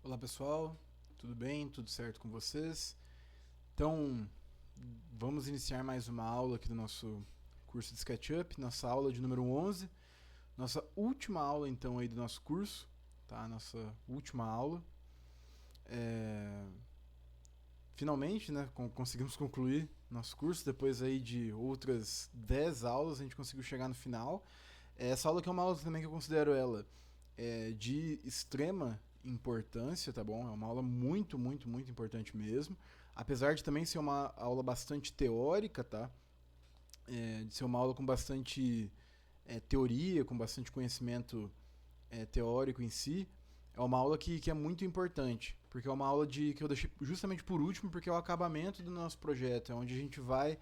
Olá pessoal, tudo bem? Tudo certo com vocês? Então, vamos iniciar mais uma aula aqui do nosso curso de SketchUp, nossa aula de número 11, nossa última aula então aí do nosso curso, tá? Nossa última aula. Finalmente, né, conseguimos concluir nosso curso, depois aí de outras 10 aulas a gente conseguiu chegar no final. Essa aula aqui é uma aula também que eu considero ela de extrema importância, tá bom? É uma aula muito, muito, muito importante mesmo. Apesar de também ser uma aula bastante teórica, tá? De ser uma aula com bastante teoria, com bastante conhecimento teórico em si, é uma aula que é muito importante, porque é uma aula que eu deixei justamente por último, porque é o acabamento do nosso projeto, é onde a gente vai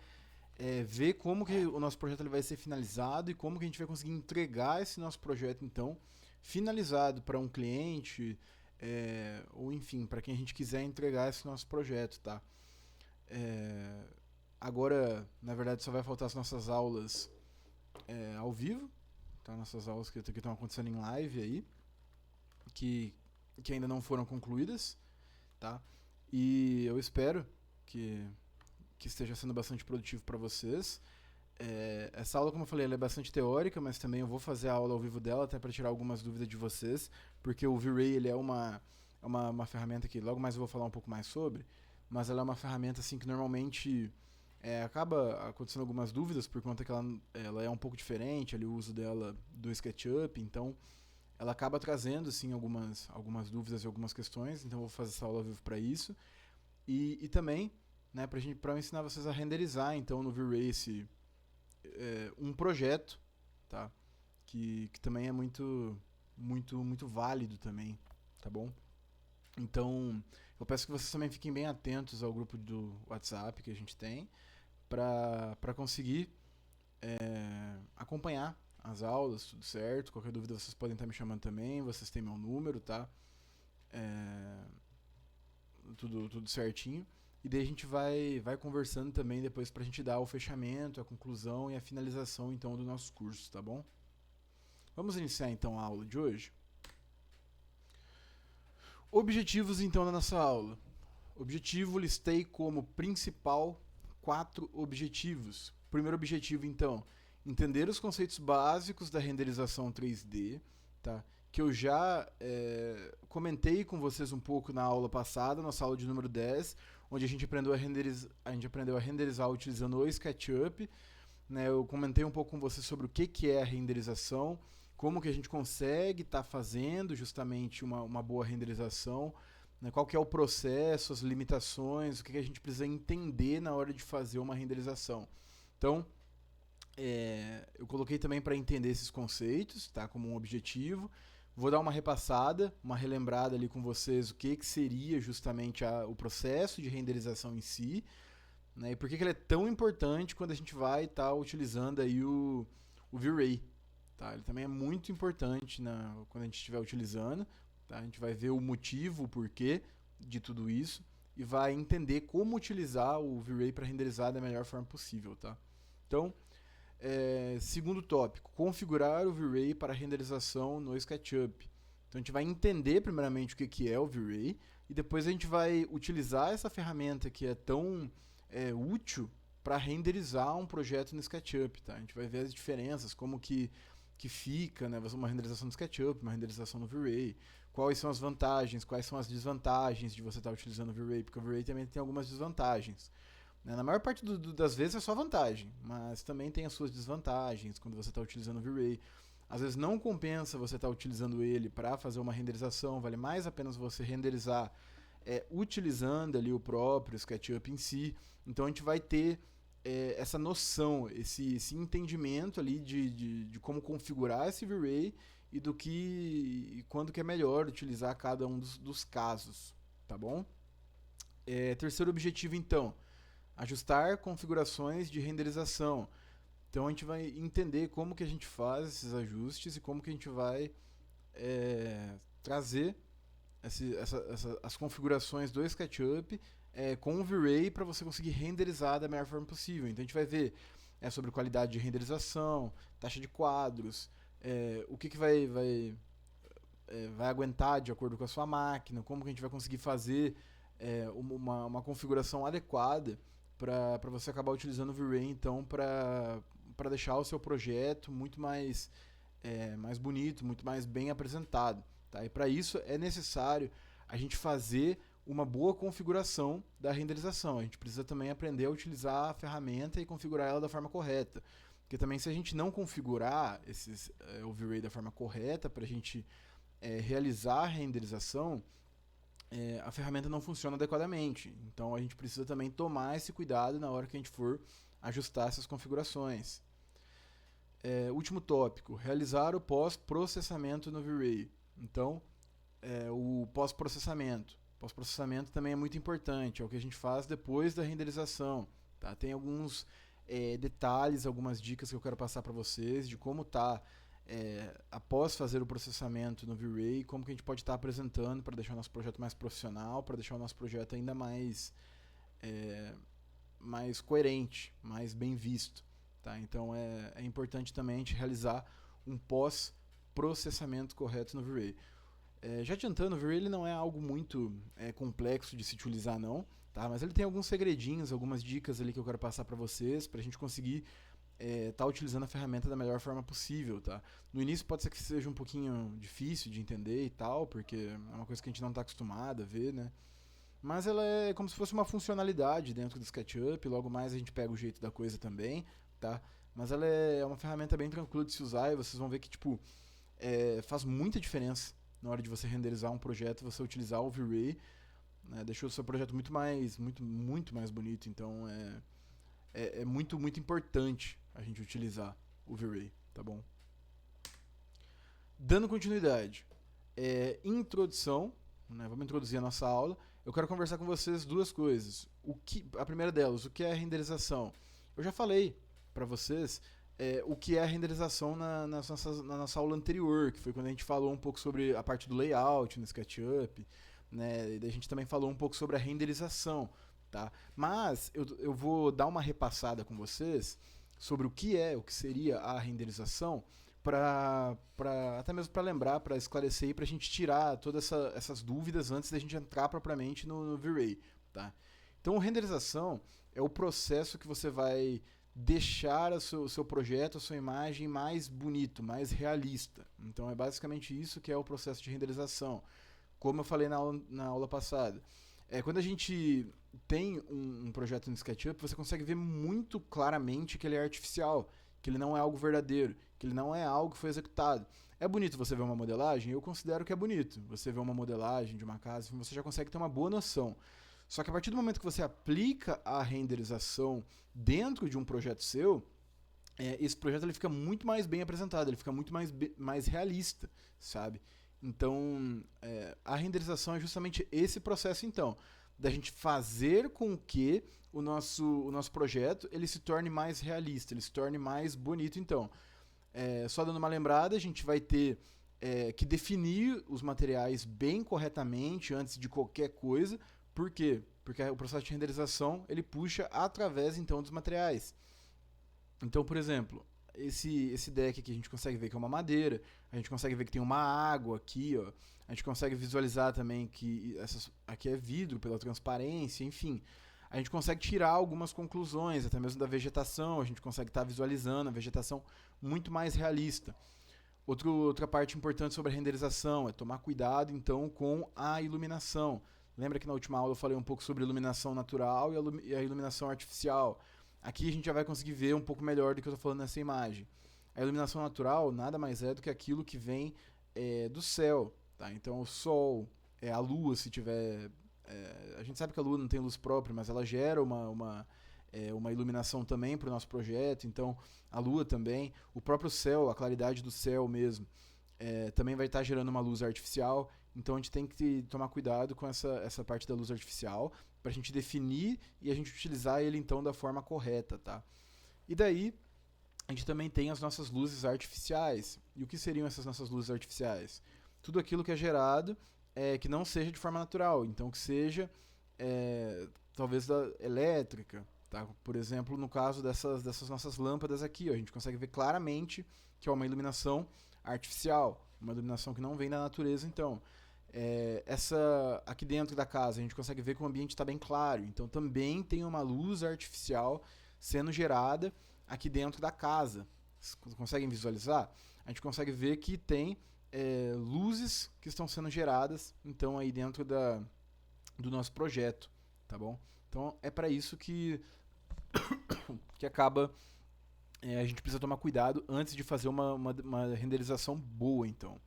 ver como que o nosso projeto ele vai ser finalizado e como que a gente vai conseguir entregar esse nosso projeto, então, finalizado para um cliente, ou enfim, para quem a gente quiser entregar esse nosso projeto, tá? Agora, na verdade, só vai faltar as nossas aulas ao vivo, tá? Nossas aulas que estão acontecendo em live aí, que, que ainda não foram concluídas, tá? E eu espero que esteja sendo bastante produtivo para vocês. Essa aula, como eu falei, ela é bastante teórica, mas também eu vou fazer a aula ao vivo dela, até para tirar algumas dúvidas de vocês, porque o V-Ray ele é uma ferramenta que logo mais eu vou falar um pouco mais sobre, mas ela é uma ferramenta assim que normalmente acaba acontecendo algumas dúvidas por conta que ela é um pouco diferente, ali, o uso dela do SketchUp, então ela acaba trazendo assim algumas dúvidas e algumas questões, então eu vou fazer essa aula ao vivo para isso. E também, né, para ensinar vocês a renderizar então no V-Ray um projeto, tá? Que também é muito válido também, tá bom? Então, eu peço que vocês também fiquem bem atentos ao grupo do WhatsApp que a gente tem para conseguir acompanhar as aulas, tudo certo. Qualquer dúvida vocês podem estar me chamando também, vocês têm meu número, tá? É, tudo certinho. E daí a gente vai conversando também depois pra gente dar o fechamento, a conclusão e a finalização então do nosso curso, tá bom? Vamos iniciar então a aula de hoje. Objetivos então da nossa aula. Objetivo listei como principal 4 objetivos. Primeiro objetivo então, entender os conceitos básicos da renderização 3D, tá? Que eu já comentei com vocês um pouco na aula passada, nossa aula de número 10, onde a gente aprendeu a renderizar utilizando o SketchUp. Né? Eu comentei um pouco com vocês sobre o que é a renderização, como que a gente consegue estar fazendo justamente uma boa renderização, né? Qual que é o processo, as limitações, o que a gente precisa entender na hora de fazer uma renderização. Então, eu coloquei também para entender esses conceitos, tá, como um objetivo. Vou dar uma repassada, uma relembrada ali com vocês o que seria justamente o processo de renderização em si, né, e por que ele é tão importante quando a gente vai estar utilizando aí o V-Ray. Tá? Ele também é muito importante quando a gente estiver utilizando. Tá? A gente vai ver o motivo, o porquê de tudo isso e vai entender como utilizar o V-Ray para renderizar da melhor forma possível. Tá? Então, segundo tópico, configurar o V-Ray para renderização no SketchUp. Então a gente vai entender primeiramente o que é o V-Ray e depois a gente vai utilizar essa ferramenta que é tão útil para renderizar um projeto no SketchUp. Tá? A gente vai ver as diferenças, como que fica, né, uma renderização no SketchUp, uma renderização no V-Ray, quais são as vantagens, quais são as desvantagens de você estar utilizando o V-Ray, porque o V-Ray também tem algumas desvantagens. Na maior parte das vezes é só vantagem, mas também tem as suas desvantagens quando você está utilizando o V-Ray. Às vezes não compensa você estar utilizando ele para fazer uma renderização, vale mais a pena você renderizar utilizando ali o próprio SketchUp em si. Então a gente vai ter essa noção, esse entendimento ali de como configurar esse V-Ray e quando que é melhor utilizar cada um dos casos, tá bom? Terceiro objetivo então, ajustar configurações de renderização. Então a gente vai entender como que a gente faz esses ajustes e como que a gente vai trazer as configurações do SketchUp com o V-Ray para você conseguir renderizar da melhor forma possível. Então a gente vai ver sobre qualidade de renderização, taxa de quadros, o que vai vai aguentar de acordo com a sua máquina, como que a gente vai conseguir fazer uma configuração adequada para você acabar utilizando o V-Ray, então, para deixar o seu projeto muito mais, mais bonito, muito mais bem apresentado. Tá? E para isso é necessário a gente fazer uma boa configuração da renderização. A gente precisa também aprender a utilizar a ferramenta e configurar ela da forma correta. Porque também, se a gente não configurar o V-Ray da forma correta para a gente realizar a renderização, a ferramenta não funciona adequadamente. Então a gente precisa também tomar esse cuidado na hora que a gente for ajustar essas configurações. Último tópico, realizar o pós-processamento no V-Ray. Então, o pós-processamento. Pós-processamento também é muito importante, é o que a gente faz depois da renderização. Tá? Tem alguns detalhes, algumas dicas que eu quero passar para vocês de como tá após fazer o processamento no V-Ray, como que a gente pode estar apresentando para deixar o nosso projeto mais profissional, para deixar o nosso projeto ainda mais mais coerente, mais bem visto. Tá? Então é importante também a gente realizar um pós-processamento correto no V-Ray. Já adiantando, o V-Ray ele não é algo muito complexo de se utilizar não, tá? Mas ele tem alguns segredinhos, algumas dicas ali que eu quero passar para vocês, para a gente conseguir tá utilizando a ferramenta da melhor forma possível, tá? No início pode ser que seja um pouquinho difícil de entender e tal, porque é uma coisa que a gente não está acostumado a ver, né? Mas ela é como se fosse uma funcionalidade dentro do SketchUp, logo mais a gente pega o jeito da coisa também, tá? Mas ela é uma ferramenta bem tranquila de se usar e vocês vão ver que, tipo, faz muita diferença na hora de você renderizar um projeto, você utilizar o V-Ray, né? Deixou o seu projeto muito mais bonito, então é muito importante a gente utilizar o V-Ray, tá bom? Dando continuidade, introdução, né? Vamos introduzir a nossa aula. Eu quero conversar com vocês duas coisas. A primeira delas, o que é a renderização? Eu já falei para vocês o que é a renderização na nossa aula anterior, que foi quando a gente falou um pouco sobre a parte do layout no SketchUp, né? E a gente também falou um pouco sobre a renderização. Tá? Mas eu vou dar uma repassada com vocês sobre o que seria a renderização, até mesmo para lembrar, para esclarecer e para a gente tirar todas essas dúvidas antes da gente entrar propriamente no V-Ray. Tá? Então, a renderização é o processo que você vai deixar o seu projeto, a sua imagem mais bonito, mais realista. Então, é basicamente isso que é o processo de renderização, como eu falei na aula passada. Quando a gente tem um projeto no SketchUp, você consegue ver muito claramente que ele é artificial, que ele não é algo verdadeiro, que ele não é algo que foi executado. É bonito você ver uma modelagem? Eu considero que é bonito. Você vê uma modelagem de uma casa, você já consegue ter uma boa noção. Só que a partir do momento que você aplica a renderização dentro de um projeto seu, esse projeto ele fica muito mais bem apresentado, ele fica muito mais realista, sabe? Então, a renderização é justamente esse processo, então, da gente fazer com que o nosso projeto ele se torne mais realista, ele se torne mais bonito. Então, só dando uma lembrada, a gente vai ter que definir os materiais bem corretamente antes de qualquer coisa. Por quê? Porque o processo de renderização ele puxa através, então, dos materiais. Então, por exemplo, esse deck aqui a gente consegue ver que é uma madeira, a gente consegue ver que tem uma água aqui, ó. A gente consegue visualizar também que aqui é vidro pela transparência, enfim. A gente consegue tirar algumas conclusões, até mesmo da vegetação, a gente consegue estar visualizando a vegetação muito mais realista. Outra parte importante sobre a renderização é tomar cuidado, então, com a iluminação. Lembra que na última aula eu falei um pouco sobre iluminação natural e a iluminação artificial. Aqui a gente já vai conseguir ver um pouco melhor do que eu estou falando nessa imagem. A iluminação natural nada mais é do que aquilo que vem do céu. Tá? Então o sol, a lua, se tiver... a gente sabe que a lua não tem luz própria, mas ela gera uma iluminação também para o nosso projeto. Então a lua também, o próprio céu, a claridade do céu mesmo, também vai estar gerando uma luz artificial. Então a gente tem que tomar cuidado com essa parte da luz artificial para a gente definir e a gente utilizar ele então da forma correta, tá? E daí a gente também tem as nossas luzes artificiais. E o que seriam essas nossas luzes artificiais? Tudo aquilo que é gerado que não seja de forma natural, então que seja talvez elétrica, tá? Por exemplo, no caso dessas nossas lâmpadas aqui, ó, a gente consegue ver claramente que é uma iluminação artificial, uma iluminação que não vem da natureza, então. Aqui dentro da casa, a gente consegue ver que o ambiente está bem claro, então também tem uma luz artificial sendo gerada aqui dentro da casa. Vocês conseguem visualizar? A gente consegue ver que tem luzes que estão sendo geradas, então, aí dentro do nosso projeto, tá bom? Então, é para isso que acaba... a gente precisa tomar cuidado antes de fazer uma renderização boa, então.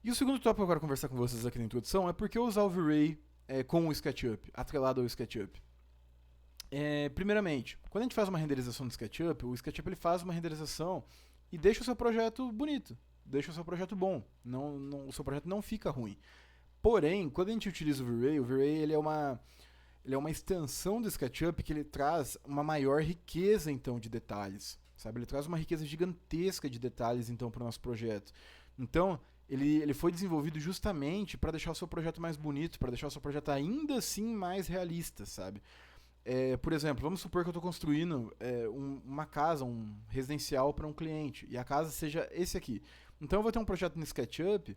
E o segundo tópico que eu quero conversar com vocês aqui na introdução é por que usar o V-Ray com o SketchUp, atrelado ao SketchUp. Primeiramente, quando a gente faz uma renderização no SketchUp, o SketchUp ele faz uma renderização e deixa o seu projeto bonito, deixa o seu projeto bom, o seu projeto não fica ruim. Porém, quando a gente utiliza o V-Ray ele é uma extensão do SketchUp que ele traz uma maior riqueza, então, de detalhes, sabe? Ele traz uma riqueza gigantesca de detalhes, então, para o nosso projeto. Então, ele foi desenvolvido justamente para deixar o seu projeto mais bonito, para deixar o seu projeto ainda assim mais realista, sabe? Por exemplo, vamos supor que eu estou construindo uma casa, um residencial para um cliente, e a casa seja esse aqui. Então eu vou ter um projeto no SketchUp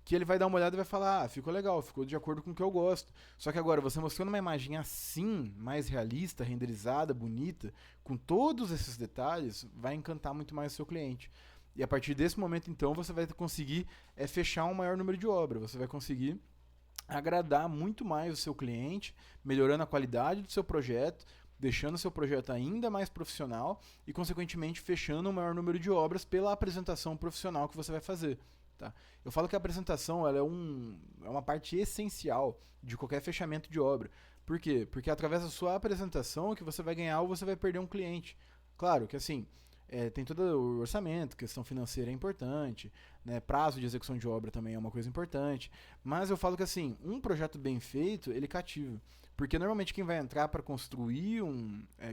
que ele vai dar uma olhada e vai falar, ficou legal, ficou de acordo com o que eu gosto. Só que agora, você mostrando uma imagem assim, mais realista, renderizada, bonita, com todos esses detalhes, vai encantar muito mais o seu cliente. E a partir desse momento, então, você vai conseguir fechar um maior número de obras. Você vai conseguir agradar muito mais o seu cliente, melhorando a qualidade do seu projeto, deixando o seu projeto ainda mais profissional e, consequentemente, fechando um maior número de obras pela apresentação profissional que você vai fazer. Tá? Eu falo que a apresentação ela é uma parte essencial de qualquer fechamento de obra. Por quê? Porque através da sua apresentação que você vai ganhar ou você vai perder um cliente. Claro que assim, tem todo o orçamento, questão financeira é importante, né? Prazo de execução de obra também é uma coisa importante, mas eu falo que assim, um projeto bem feito, ele cativa. Porque normalmente quem vai entrar para construir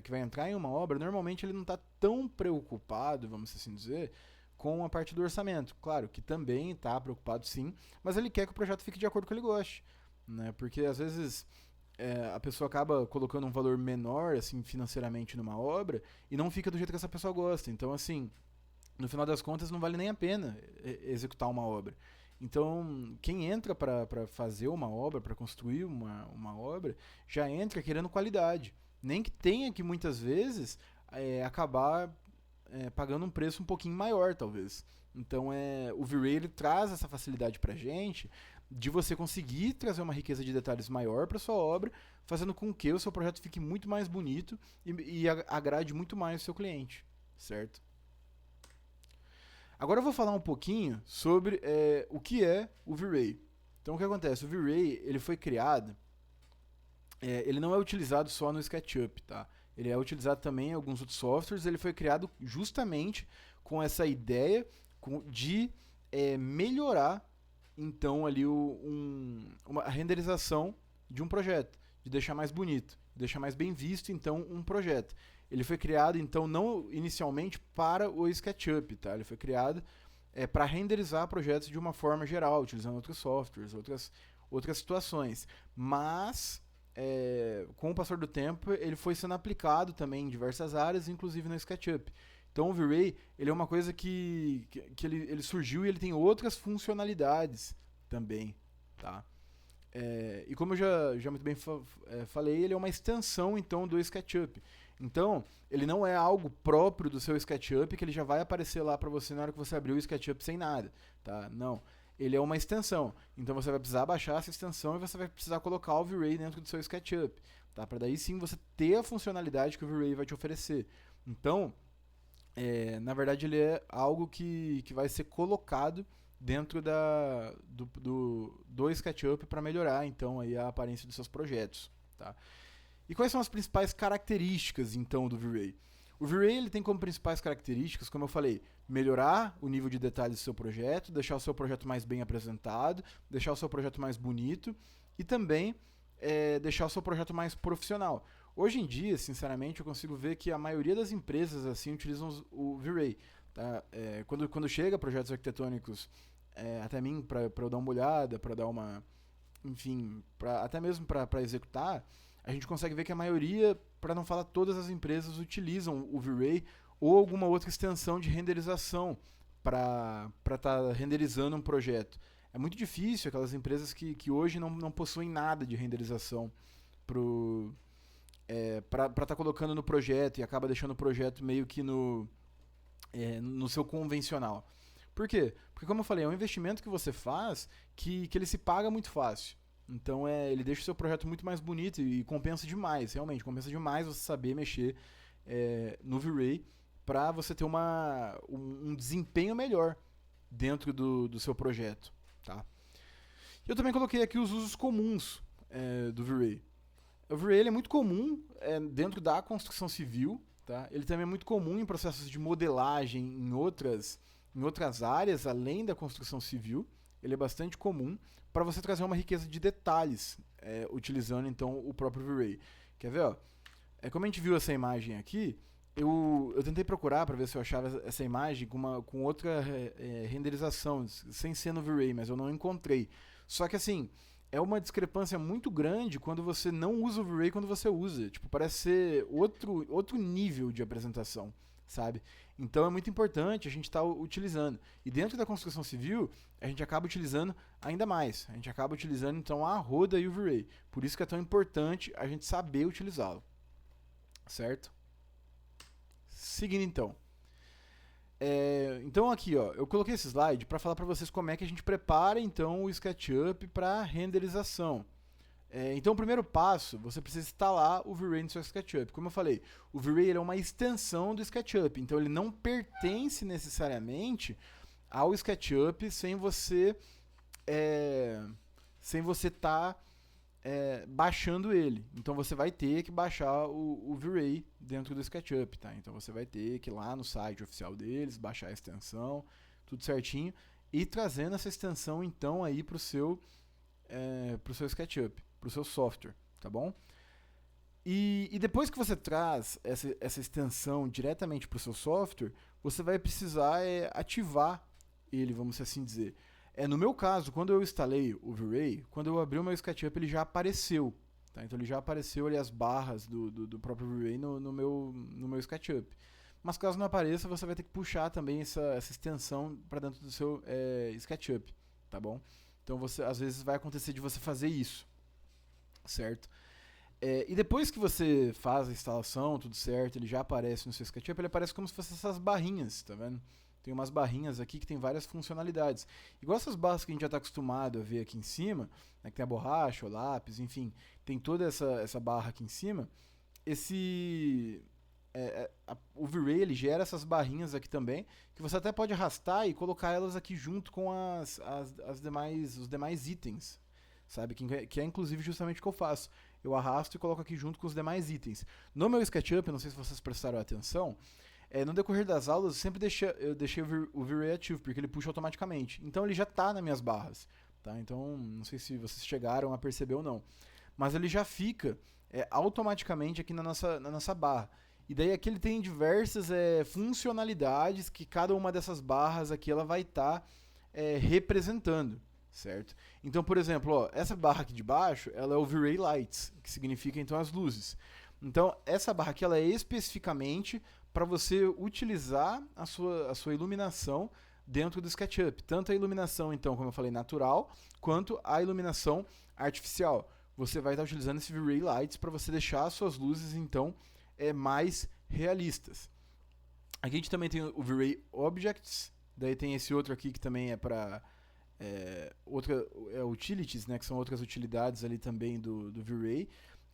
que vai entrar em uma obra, normalmente ele não está tão preocupado, vamos assim dizer, com a parte do orçamento. Claro que também está preocupado sim, mas ele quer que o projeto fique de acordo com o que ele goste, né? Porque às vezes a pessoa acaba colocando um valor menor assim financeiramente numa obra e não fica do jeito que essa pessoa gosta. Então, assim, no final das contas não vale nem a pena executar uma obra. Então, quem entra para fazer uma obra, para construir uma obra, já entra querendo qualidade. Nem que tenha que muitas vezes acabar pagando um preço um pouquinho maior, talvez. Então, o V-Ray ele traz essa facilidade para a gente de você conseguir trazer uma riqueza de detalhes maior para sua obra, fazendo com que o seu projeto fique muito mais bonito e agrade muito mais o seu cliente, certo? Agora eu vou falar um pouquinho sobre o que é o V-Ray. Então, o que acontece? O V-Ray ele foi criado, ele não é utilizado só no SketchUp, tá? Ele é utilizado também em alguns outros softwares. Ele foi criado justamente com essa ideia de melhorar então ali a renderização de um projeto, de deixar mais bonito, de deixar mais bem visto então um projeto. Ele foi criado então não inicialmente para o SketchUp, tá? Ele foi criado para renderizar projetos de uma forma geral, utilizando outros softwares, outras situações. Mas com o passar do tempo ele foi sendo aplicado também em diversas áreas, inclusive no SketchUp. Então o V-Ray ele é uma coisa que ele surgiu e ele tem outras funcionalidades também, tá? E como eu já muito bem falei, ele é uma extensão então do SketchUp. Então ele não é algo próprio do seu SketchUp que ele já vai aparecer lá para você na hora que você abrir o SketchUp sem nada, tá? Não. Ele é uma extensão. Então você vai precisar baixar essa extensão e você vai precisar colocar o V-Ray dentro do seu SketchUp, tá? Para daí sim você ter a funcionalidade que o V-Ray vai te oferecer. Então na verdade ele é algo que vai ser colocado dentro do SketchUp para melhorar então aí a aparência dos seus projetos, tá? E quais são as principais características então do V-Ray? O V-Ray ele tem como principais características, como eu falei, melhorar o nível de detalhes do seu projeto, deixar o seu projeto mais bem apresentado, deixar o seu projeto mais bonito e também deixar o seu projeto mais profissional. Hoje em dia, sinceramente, eu consigo ver que a maioria das empresas assim utilizam o V-Ray. Tá? Quando chega projetos arquitetônicos até mim para eu dar uma olhada, para dar uma, enfim, até mesmo para executar, a gente consegue ver que a maioria, para não falar todas as empresas, utilizam o V-Ray ou alguma outra extensão de renderização para estar renderizando um projeto. É muito difícil aquelas empresas que hoje não possuem nada de renderização para estar colocando no projeto e acaba deixando o projeto meio que no seu convencional. Por quê? Porque, como eu falei, é um investimento que você faz que ele se paga muito fácil. Então, ele deixa o seu projeto muito mais bonito e compensa demais, realmente. Compensa demais você saber mexer no V-Ray para você ter um desempenho melhor dentro do seu projeto. Tá? Eu também coloquei aqui os usos comuns do V-Ray. O V-Ray ele é muito comum dentro da construção civil. Tá? Ele também é muito comum em processos de modelagem em outras áreas, além da construção civil. Ele é bastante comum para você trazer uma riqueza de detalhes utilizando então o próprio V-Ray. Quer ver? Ó? Como a gente viu essa imagem aqui, eu tentei procurar para ver se eu achava essa imagem com outra renderização, sem ser no V-Ray, mas eu não encontrei. Só que assim, é uma discrepância muito grande quando você não usa o V-Ray quando você usa. Tipo, parece ser outro nível de apresentação, sabe? Então é muito importante a gente estar utilizando. E dentro da construção civil, a gente acaba utilizando ainda mais. A gente acaba utilizando então a roda e o V-Ray. Por isso que é tão importante a gente saber utilizá-lo. Certo? Seguindo então. Então aqui, ó, eu coloquei esse slide para falar para vocês como é que a gente prepara então o SketchUp para renderização. Então o primeiro passo, você precisa instalar o V-Ray no seu SketchUp. Como eu falei, o V-Ray é uma extensão do SketchUp, então ele não pertence necessariamente ao SketchUp sem você estar baixando ele. Então você vai ter que baixar o V-Ray dentro do SketchUp, tá? Então você vai ter que ir lá no site oficial deles, baixar a extensão, tudo certinho, e trazendo essa extensão então aí pro seu SketchUp, pro seu software, tá bom? E depois que você traz essa extensão diretamente pro seu software, você vai precisar ativar ele, vamos assim dizer. No meu caso, quando eu instalei o V-Ray, quando eu abri o meu SketchUp, ele já apareceu. Tá? Então ele já apareceu ali as barras do próprio V-Ray no meu SketchUp. Mas caso não apareça, você vai ter que puxar também essa extensão para dentro do seu SketchUp. Tá bom? Então às vezes vai acontecer de você fazer isso. Certo? E depois que você faz a instalação, tudo certo, ele já aparece no seu SketchUp, ele aparece como se fossem essas barrinhas, tá vendo? Tem umas barrinhas aqui que tem várias funcionalidades. Igual essas barras que a gente já está acostumado a ver aqui em cima, né, que tem a borracha, o lápis, enfim, tem toda essa barra aqui em cima. O V-Ray ele gera essas barrinhas aqui também, que você até pode arrastar e colocar elas aqui junto com os demais itens, sabe? Que é inclusive justamente o que eu faço. Eu arrasto e coloco aqui junto com os demais itens. No meu SketchUp, não sei se vocês prestaram atenção, no decorrer das aulas, eu sempre deixei o V-Ray ativo, porque ele puxa automaticamente. Então ele já está nas minhas barras. Tá? Então, não sei se vocês chegaram a perceber ou não. Mas ele já fica automaticamente aqui na nossa barra. E daí aqui ele tem diversas funcionalidades que cada uma dessas barras aqui ela vai estar representando. Certo? Então, por exemplo, ó, essa barra aqui de baixo, ela é o V-Ray Lights, que significa então as luzes. Então, essa barra aqui ela é especificamente para você utilizar a sua iluminação dentro do SketchUp. Tanto a iluminação, então, como eu falei, natural, quanto a iluminação artificial. Você vai estar utilizando esse V-Ray Lights para você deixar as suas luzes, então, mais realistas. Aqui a gente também tem o V-Ray Objects, daí tem esse outro aqui que também é para utilities, né, que são outras utilidades ali também do V-Ray.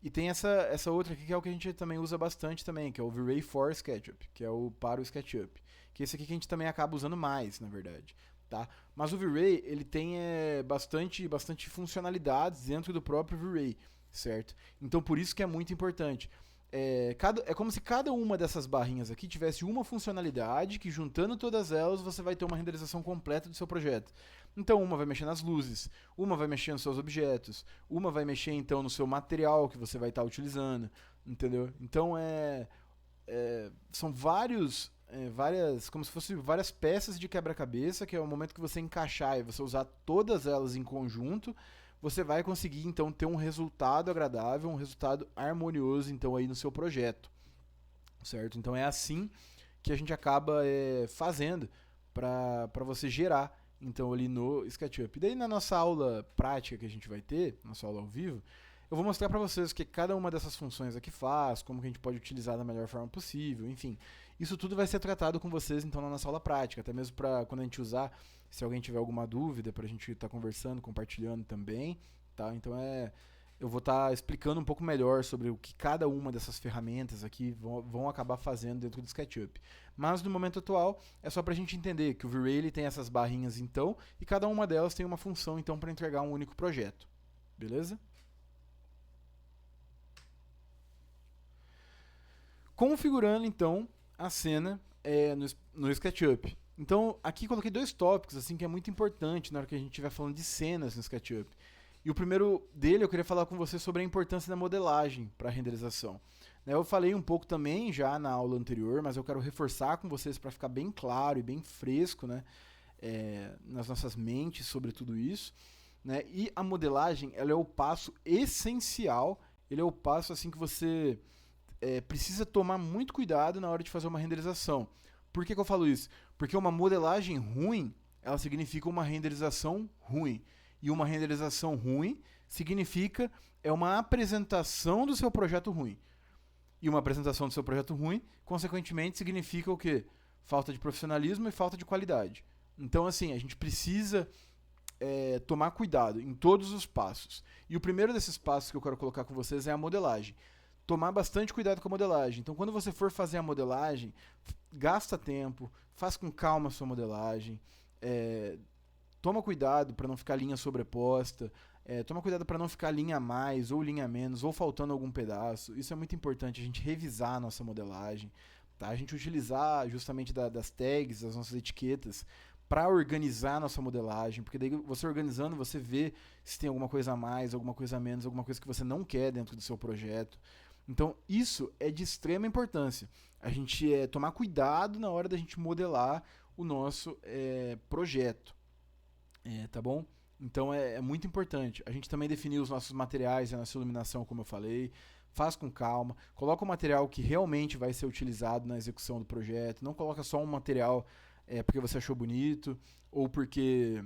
E tem essa outra aqui que é o que a gente também usa bastante também, que é o V-Ray for SketchUp, que é o para o SketchUp. Que é esse aqui que a gente também acaba usando mais, na verdade. Tá? Mas o V-Ray, ele tem bastante funcionalidades dentro do próprio V-Ray, certo? Então por isso que é muito importante. É como se cada uma dessas barrinhas aqui tivesse uma funcionalidade que, juntando todas elas, você vai ter uma renderização completa do seu projeto. Então, uma vai mexer nas luzes, uma vai mexer nos seus objetos, uma vai mexer, então, no seu material que você vai estar utilizando, entendeu? Então, são várias, como se fossem várias peças de quebra-cabeça, que é o momento que você encaixar e você usar todas elas em conjunto, você vai conseguir, então, ter um resultado agradável, um resultado harmonioso, então, aí no seu projeto, certo? Então, é assim que a gente acaba fazendo para você gerar, então, ali no SketchUp. E daí, na nossa aula prática que a gente vai ter, nossa aula ao vivo, eu vou mostrar para vocês o que cada uma dessas funções aqui faz, como que a gente pode utilizar da melhor forma possível, enfim. Isso tudo vai ser tratado com vocês, então, na nossa aula prática, até mesmo para quando a gente usar, se alguém tiver alguma dúvida, para a gente estar conversando, compartilhando também, tá? Então, eu vou estar explicando um pouco melhor sobre o que cada uma dessas ferramentas aqui vão acabar fazendo dentro do SketchUp. Mas no momento atual é só para a gente entender que o V-Ray tem essas barrinhas então e cada uma delas tem uma função então para entregar um único projeto. Beleza? Configurando então a cena no SketchUp. Então aqui coloquei dois tópicos assim que é muito importante na hora que a gente estiver falando de cenas no SketchUp. E o primeiro dele eu queria falar com você sobre a importância da modelagem para a renderização. Eu falei um pouco também já na aula anterior, mas eu quero reforçar com vocês para ficar bem claro e bem fresco, né, nas nossas mentes sobre tudo isso. Né? E a modelagem ela é o passo essencial, ele é o passo assim que você precisa tomar muito cuidado na hora de fazer uma renderização. Por que eu falo isso? Porque uma modelagem ruim, ela significa uma renderização ruim. E uma renderização ruim significa uma apresentação do seu projeto ruim. E uma apresentação do seu projeto ruim, consequentemente, significa o quê? Falta de profissionalismo e falta de qualidade. Então, assim, a gente precisa tomar cuidado em todos os passos. E o primeiro desses passos que eu quero colocar com vocês é a modelagem. Tomar bastante cuidado com a modelagem. Então, quando você for fazer a modelagem, gasta tempo, faz com calma a sua modelagem, toma cuidado para não ficar linha sobreposta, toma cuidado para não ficar linha a mais, ou linha a menos, ou faltando algum pedaço. Isso é muito importante, a gente revisar a nossa modelagem, tá? A gente utilizar justamente das tags, das nossas etiquetas, para organizar a nossa modelagem, porque daí você organizando, você vê se tem alguma coisa a mais, alguma coisa a menos, alguma coisa que você não quer dentro do seu projeto. Então, isso é de extrema importância. A gente tomar cuidado na hora da gente modelar o nosso projeto. Tá bom? Então é muito importante. A gente também definir os nossos materiais, a nossa iluminação, como eu falei. Faz com calma. Coloca o material que realmente vai ser utilizado na execução do projeto. Não coloca só um material porque você achou bonito ou porque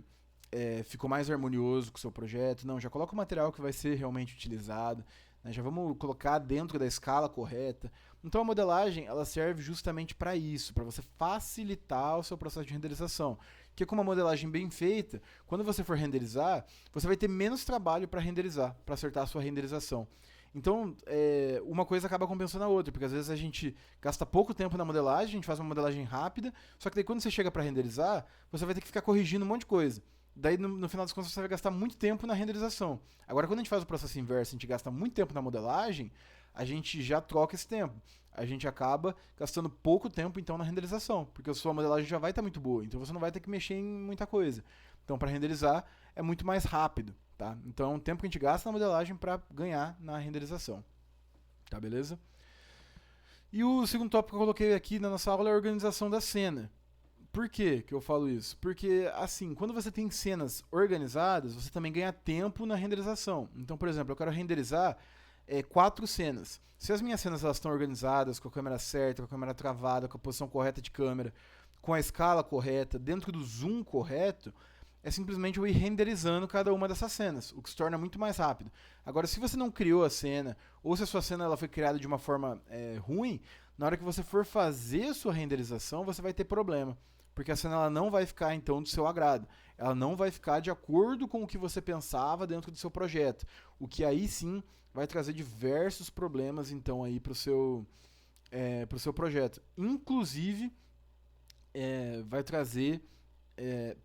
ficou mais harmonioso com o seu projeto. Não, já coloca o material que vai ser realmente utilizado. Né? Já vamos colocar dentro da escala correta. Então a modelagem ela serve justamente para isso, para você facilitar o seu processo de renderização. Porque com uma modelagem bem feita, quando você for renderizar, você vai ter menos trabalho para renderizar, para acertar a sua renderização. Então, uma coisa acaba compensando a outra, porque às vezes a gente gasta pouco tempo na modelagem, a gente faz uma modelagem rápida, só que daí quando você chega para renderizar, você vai ter que ficar corrigindo um monte de coisa. Daí, no final das contas, você vai gastar muito tempo na renderização. Agora, quando a gente faz o processo inverso, a gente gasta muito tempo na modelagem, a gente já troca esse tempo. A gente acaba gastando pouco tempo, então, na renderização, porque a sua modelagem já vai estar muito boa, então você não vai ter que mexer em muita coisa. Então, para renderizar, é muito mais rápido, tá? Então, é um tempo que a gente gasta na modelagem para ganhar na renderização. Tá, beleza? E o segundo tópico que eu coloquei aqui na nossa aula é a organização da cena. Por que eu falo isso? Porque, assim, quando você tem cenas organizadas, você também ganha tempo na renderização. Então, por exemplo, eu quero renderizar 4 cenas. Se as minhas cenas elas estão organizadas, com a câmera certa, com a câmera travada, com a posição correta de câmera, com a escala correta, dentro do zoom correto, é simplesmente eu ir renderizando cada uma dessas cenas, o que se torna muito mais rápido. Agora, se você não criou a cena, ou se a sua cena ela foi criada de uma forma ruim, na hora que você for fazer a sua renderização, você vai ter problema. Porque a cena ela não vai ficar, então, do seu agrado. Ela não vai ficar de acordo com o que você pensava dentro do seu projeto. O que aí sim vai trazer diversos problemas, então, aí para o seu projeto. Inclusive, vai trazer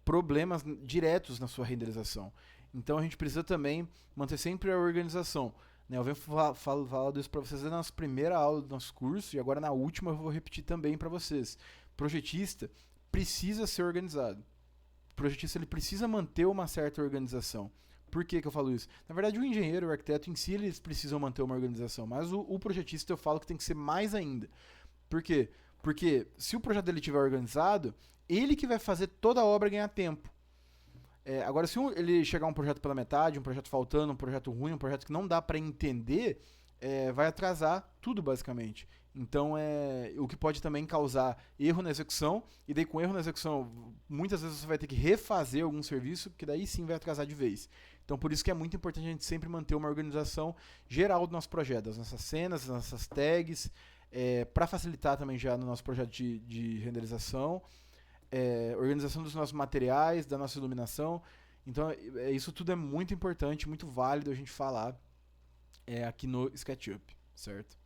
problemas diretos na sua renderização. Então, a gente precisa também manter sempre a organização. Né? Eu venho falando isso para vocês na nossa primeira aula do nosso curso e agora na última eu vou repetir também para vocês. Projetista precisa ser organizado. O projetista ele precisa manter uma certa organização. Por que eu falo isso? Na verdade, o engenheiro, o arquiteto em si, eles precisam manter uma organização, mas o projetista eu falo que tem que ser mais ainda. Por quê? Porque se o projeto dele estiver organizado, ele que vai fazer toda a obra ganhar tempo. Agora, se ele chegar um projeto pela metade, um projeto faltando, um projeto ruim, um projeto que não dá para entender, vai atrasar tudo basicamente. Então, o que pode também causar erro na execução, e daí com erro na execução, muitas vezes você vai ter que refazer algum serviço, que daí sim vai atrasar de vez. Então, por isso que é muito importante a gente sempre manter uma organização geral do nosso projeto, das nossas cenas, das nossas tags, para facilitar também já no nosso projeto de renderização, organização dos nossos materiais, da nossa iluminação. Então, isso tudo é muito importante, muito válido a gente falar aqui no SketchUp, certo?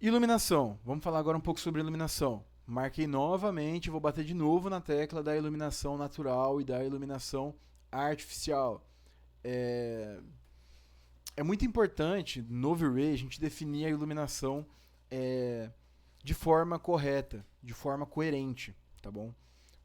Iluminação. Vamos falar agora um pouco sobre iluminação. Marquei novamente, vou bater de novo na tecla da iluminação natural e da iluminação artificial. É muito importante no V-Ray a gente definir a iluminação de forma correta, de forma coerente, tá bom?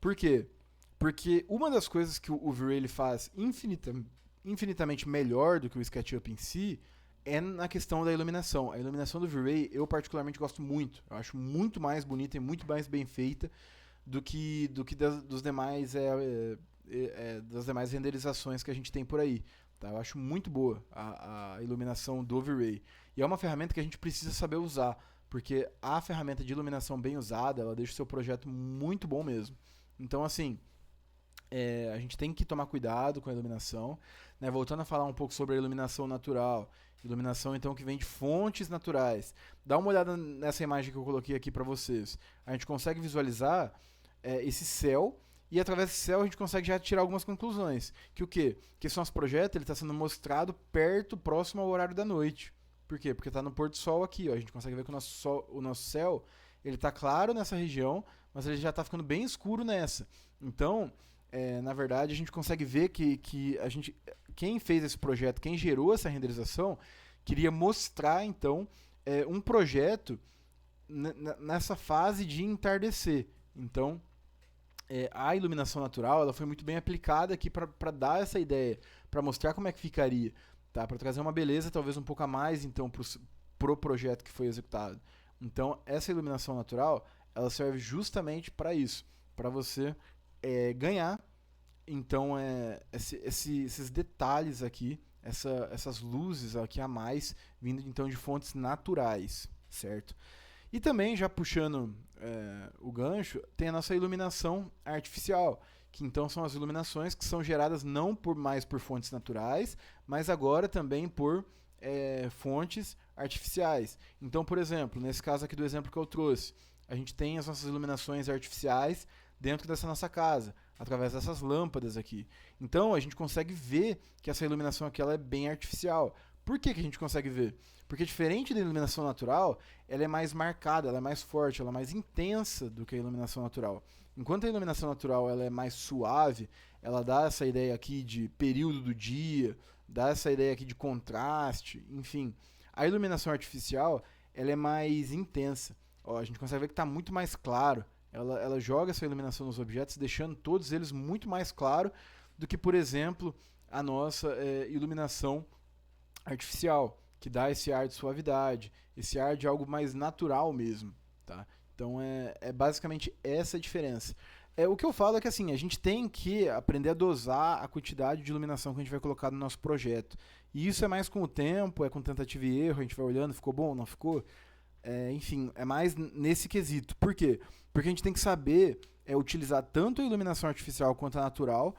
Por quê? Porque uma das coisas que o V-Ray ele faz infinitamente melhor do que o SketchUp em si é na questão da iluminação. A iluminação do V-Ray eu particularmente gosto muito. Eu acho muito mais bonita e muito mais bem feita do que das demais renderizações que a gente tem por aí. Tá? Eu acho muito boa a iluminação do V-Ray. E é uma ferramenta que a gente precisa saber usar, porque a ferramenta de iluminação bem usada, ela deixa o seu projeto muito bom mesmo. Então, assim, a gente tem que tomar cuidado com a iluminação. Né? Voltando a falar um pouco sobre a iluminação natural, iluminação então que vem de fontes naturais. Dá uma olhada nessa imagem que eu coloquei aqui para vocês. A gente consegue visualizar esse céu, e através desse céu a gente consegue já tirar algumas conclusões. Que o quê? Que esse nosso projeto está sendo mostrado próximo ao horário da noite. Por quê? Porque está no pôr do sol aqui. Ó. A gente consegue ver que o nosso céu está claro nessa região, mas ele já está ficando bem escuro nessa. Então, na verdade, a gente consegue ver que quem fez esse projeto, quem gerou essa renderização, queria mostrar, então, um projeto nessa fase de entardecer. Então, a iluminação natural ela foi muito bem aplicada aqui para dar essa ideia, para mostrar como é que ficaria, tá? Para trazer uma beleza talvez um pouco a mais então, pro projeto que foi executado. Então, essa iluminação natural ela serve justamente para isso, para você ganhar então esses detalhes aqui, essas luzes aqui a mais, vindo então de fontes naturais, certo? E também, já puxando o gancho, tem a nossa iluminação artificial, que então são as iluminações que são geradas não mais por fontes naturais, mas agora também por fontes artificiais. Então, por exemplo, nesse caso aqui do exemplo que eu trouxe, a gente tem as nossas iluminações artificiais dentro dessa nossa casa, através dessas lâmpadas aqui. Então, a gente consegue ver que essa iluminação aqui ela é bem artificial. Por que a gente consegue ver? Porque diferente da iluminação natural, ela é mais marcada, ela é mais forte, ela é mais intensa do que a iluminação natural. Enquanto a iluminação natural ela é mais suave, ela dá essa ideia aqui de período do dia, dá essa ideia aqui de contraste, enfim. A iluminação artificial ela é mais intensa. Ó, a gente consegue ver que está muito mais claro. Ela joga essa iluminação nos objetos, deixando todos eles muito mais claro do que, por exemplo, a nossa iluminação artificial, que dá esse ar de suavidade, esse ar de algo mais natural mesmo, tá? Então é basicamente essa a diferença. O que eu falo é que assim, a gente tem que aprender a dosar a quantidade de iluminação que a gente vai colocar no nosso projeto. E isso é mais com o tempo, é com tentativa e erro, a gente vai olhando, ficou bom, não ficou? Enfim, é mais nesse quesito. Por quê? Porque a gente tem que saber utilizar tanto a iluminação artificial quanto a natural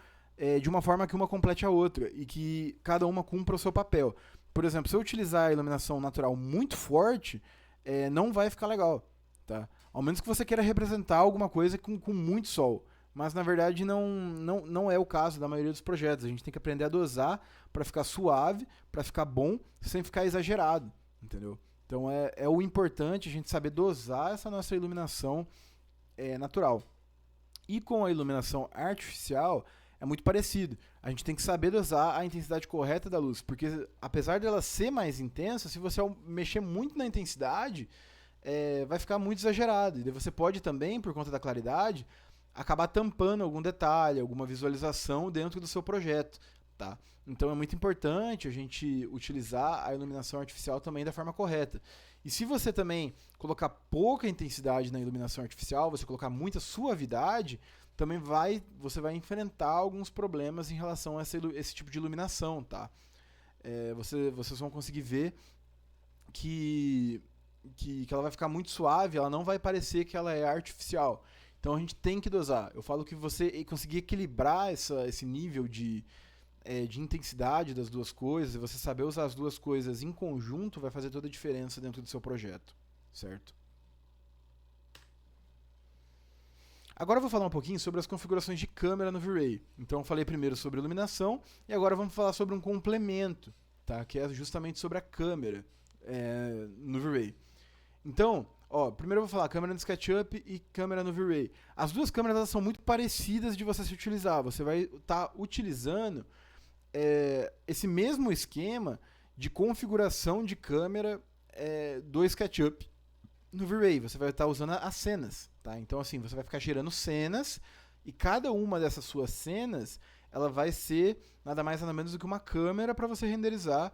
de uma forma que uma complete a outra e que cada uma cumpra o seu papel. Por exemplo, se eu utilizar a iluminação natural muito forte, não vai ficar legal, tá? Ao menos que você queira representar alguma coisa com muito sol. Mas, na verdade, não é o caso da maioria dos projetos. A gente tem que aprender a dosar para ficar suave, para ficar bom, sem ficar exagerado, entendeu? Então, o importante a gente saber dosar essa nossa iluminação natural. E com a iluminação artificial, é muito parecido. A gente tem que saber dosar a intensidade correta da luz, porque apesar dela ser mais intensa, se você mexer muito na intensidade, vai ficar muito exagerado. E daí você pode também, por conta da claridade, acabar tampando algum detalhe, alguma visualização dentro do seu projeto, tá? Então é muito importante a gente utilizar a iluminação artificial também da forma correta. E se você também colocar pouca intensidade na iluminação artificial, você colocar muita suavidade, também você vai enfrentar alguns problemas em relação a esse tipo de iluminação, tá? vocês vão conseguir ver que ela vai ficar muito suave, ela não vai parecer que ela é artificial. Então a gente tem que dosar. Eu falo que você conseguir equilibrar esse nível de intensidade das duas coisas, e você saber usar as duas coisas em conjunto, vai fazer toda a diferença dentro do seu projeto, certo? Agora eu vou falar um pouquinho sobre as configurações de câmera no V-Ray. Então eu falei primeiro sobre iluminação, e agora vamos falar sobre um complemento, tá? Que é justamente sobre a câmera no V-Ray. Então, primeiro eu vou falar câmera no SketchUp e câmera no V-Ray. As duas câmeras elas são muito parecidas de você se utilizar. Você vai estar utilizando esse mesmo esquema de configuração de câmera do SketchUp no V-Ray. Você vai estar usando as cenas, tá? Então, assim, você vai ficar gerando cenas e cada uma dessas suas cenas ela vai ser nada mais nada menos do que uma câmera para você renderizar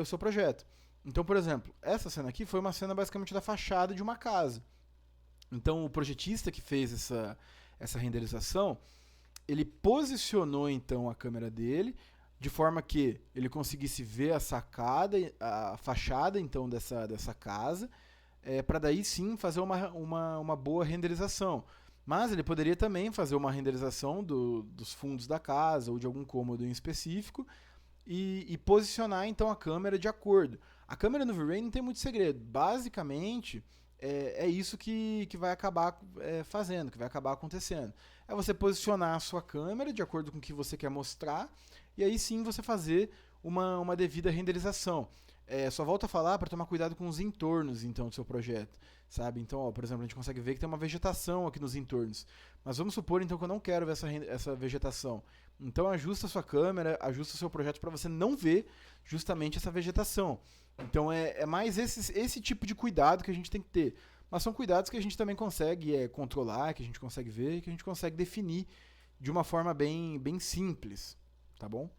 o seu projeto. Então, por exemplo, essa cena aqui foi uma cena basicamente da fachada de uma casa. Então, o projetista que fez essa renderização, ele posicionou então a câmera dele de forma que ele conseguisse ver a sacada, a fachada então dessa casa, para daí sim fazer uma boa renderização. Mas ele poderia também fazer uma renderização dos fundos da casa ou de algum cômodo em específico e posicionar então a câmera de acordo. A câmera no V-Ray não tem muito segredo. Basicamente, é isso que vai acabar fazendo, que vai acabar acontecendo. É você posicionar a sua câmera de acordo com o que você quer mostrar e aí sim você fazer uma devida renderização. Só volto a falar para tomar cuidado com os entornos então do seu projeto, sabe? Então, por exemplo, a gente consegue ver que tem uma vegetação aqui nos entornos. Mas vamos supor então que eu não quero ver essa vegetação. Então ajusta a sua câmera, ajusta o seu projeto para você não ver justamente essa vegetação. Então é mais esse tipo de cuidado que a gente tem que ter. Mas são cuidados que a gente também consegue controlar, que a gente consegue ver, que a gente consegue definir de uma forma bem simples, tá bom?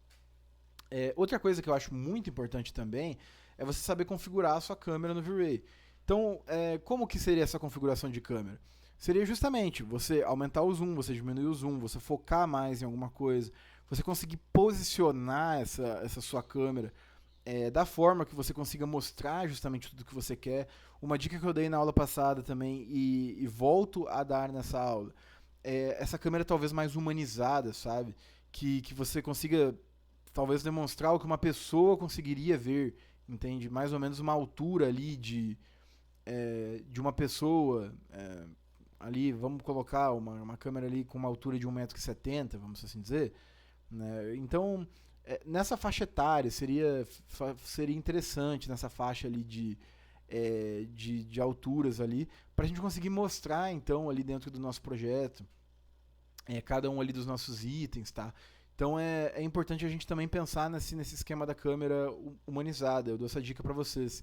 Outra coisa que eu acho muito importante também é você saber configurar a sua câmera no V-Ray. Então, como que seria essa configuração de câmera? Seria justamente você aumentar o zoom, você diminuir o zoom, você focar mais em alguma coisa, você conseguir posicionar essa sua câmera da forma que você consiga mostrar justamente tudo que você quer. Uma dica que eu dei na aula passada também e volto a dar nessa aula, essa câmera talvez mais humanizada, sabe? Que você consiga talvez demonstrar o que uma pessoa conseguiria ver, entende? Mais ou menos uma altura ali de uma pessoa, ali, vamos colocar uma câmera ali com uma altura de 1,70 m, vamos assim dizer, né? Então, nessa faixa etária seria interessante, nessa faixa ali de alturas ali, para a gente conseguir mostrar então ali dentro do nosso projeto cada um ali dos nossos itens, tá? Então é importante a gente também pensar nesse esquema da câmera humanizada. Eu dou essa dica para vocês.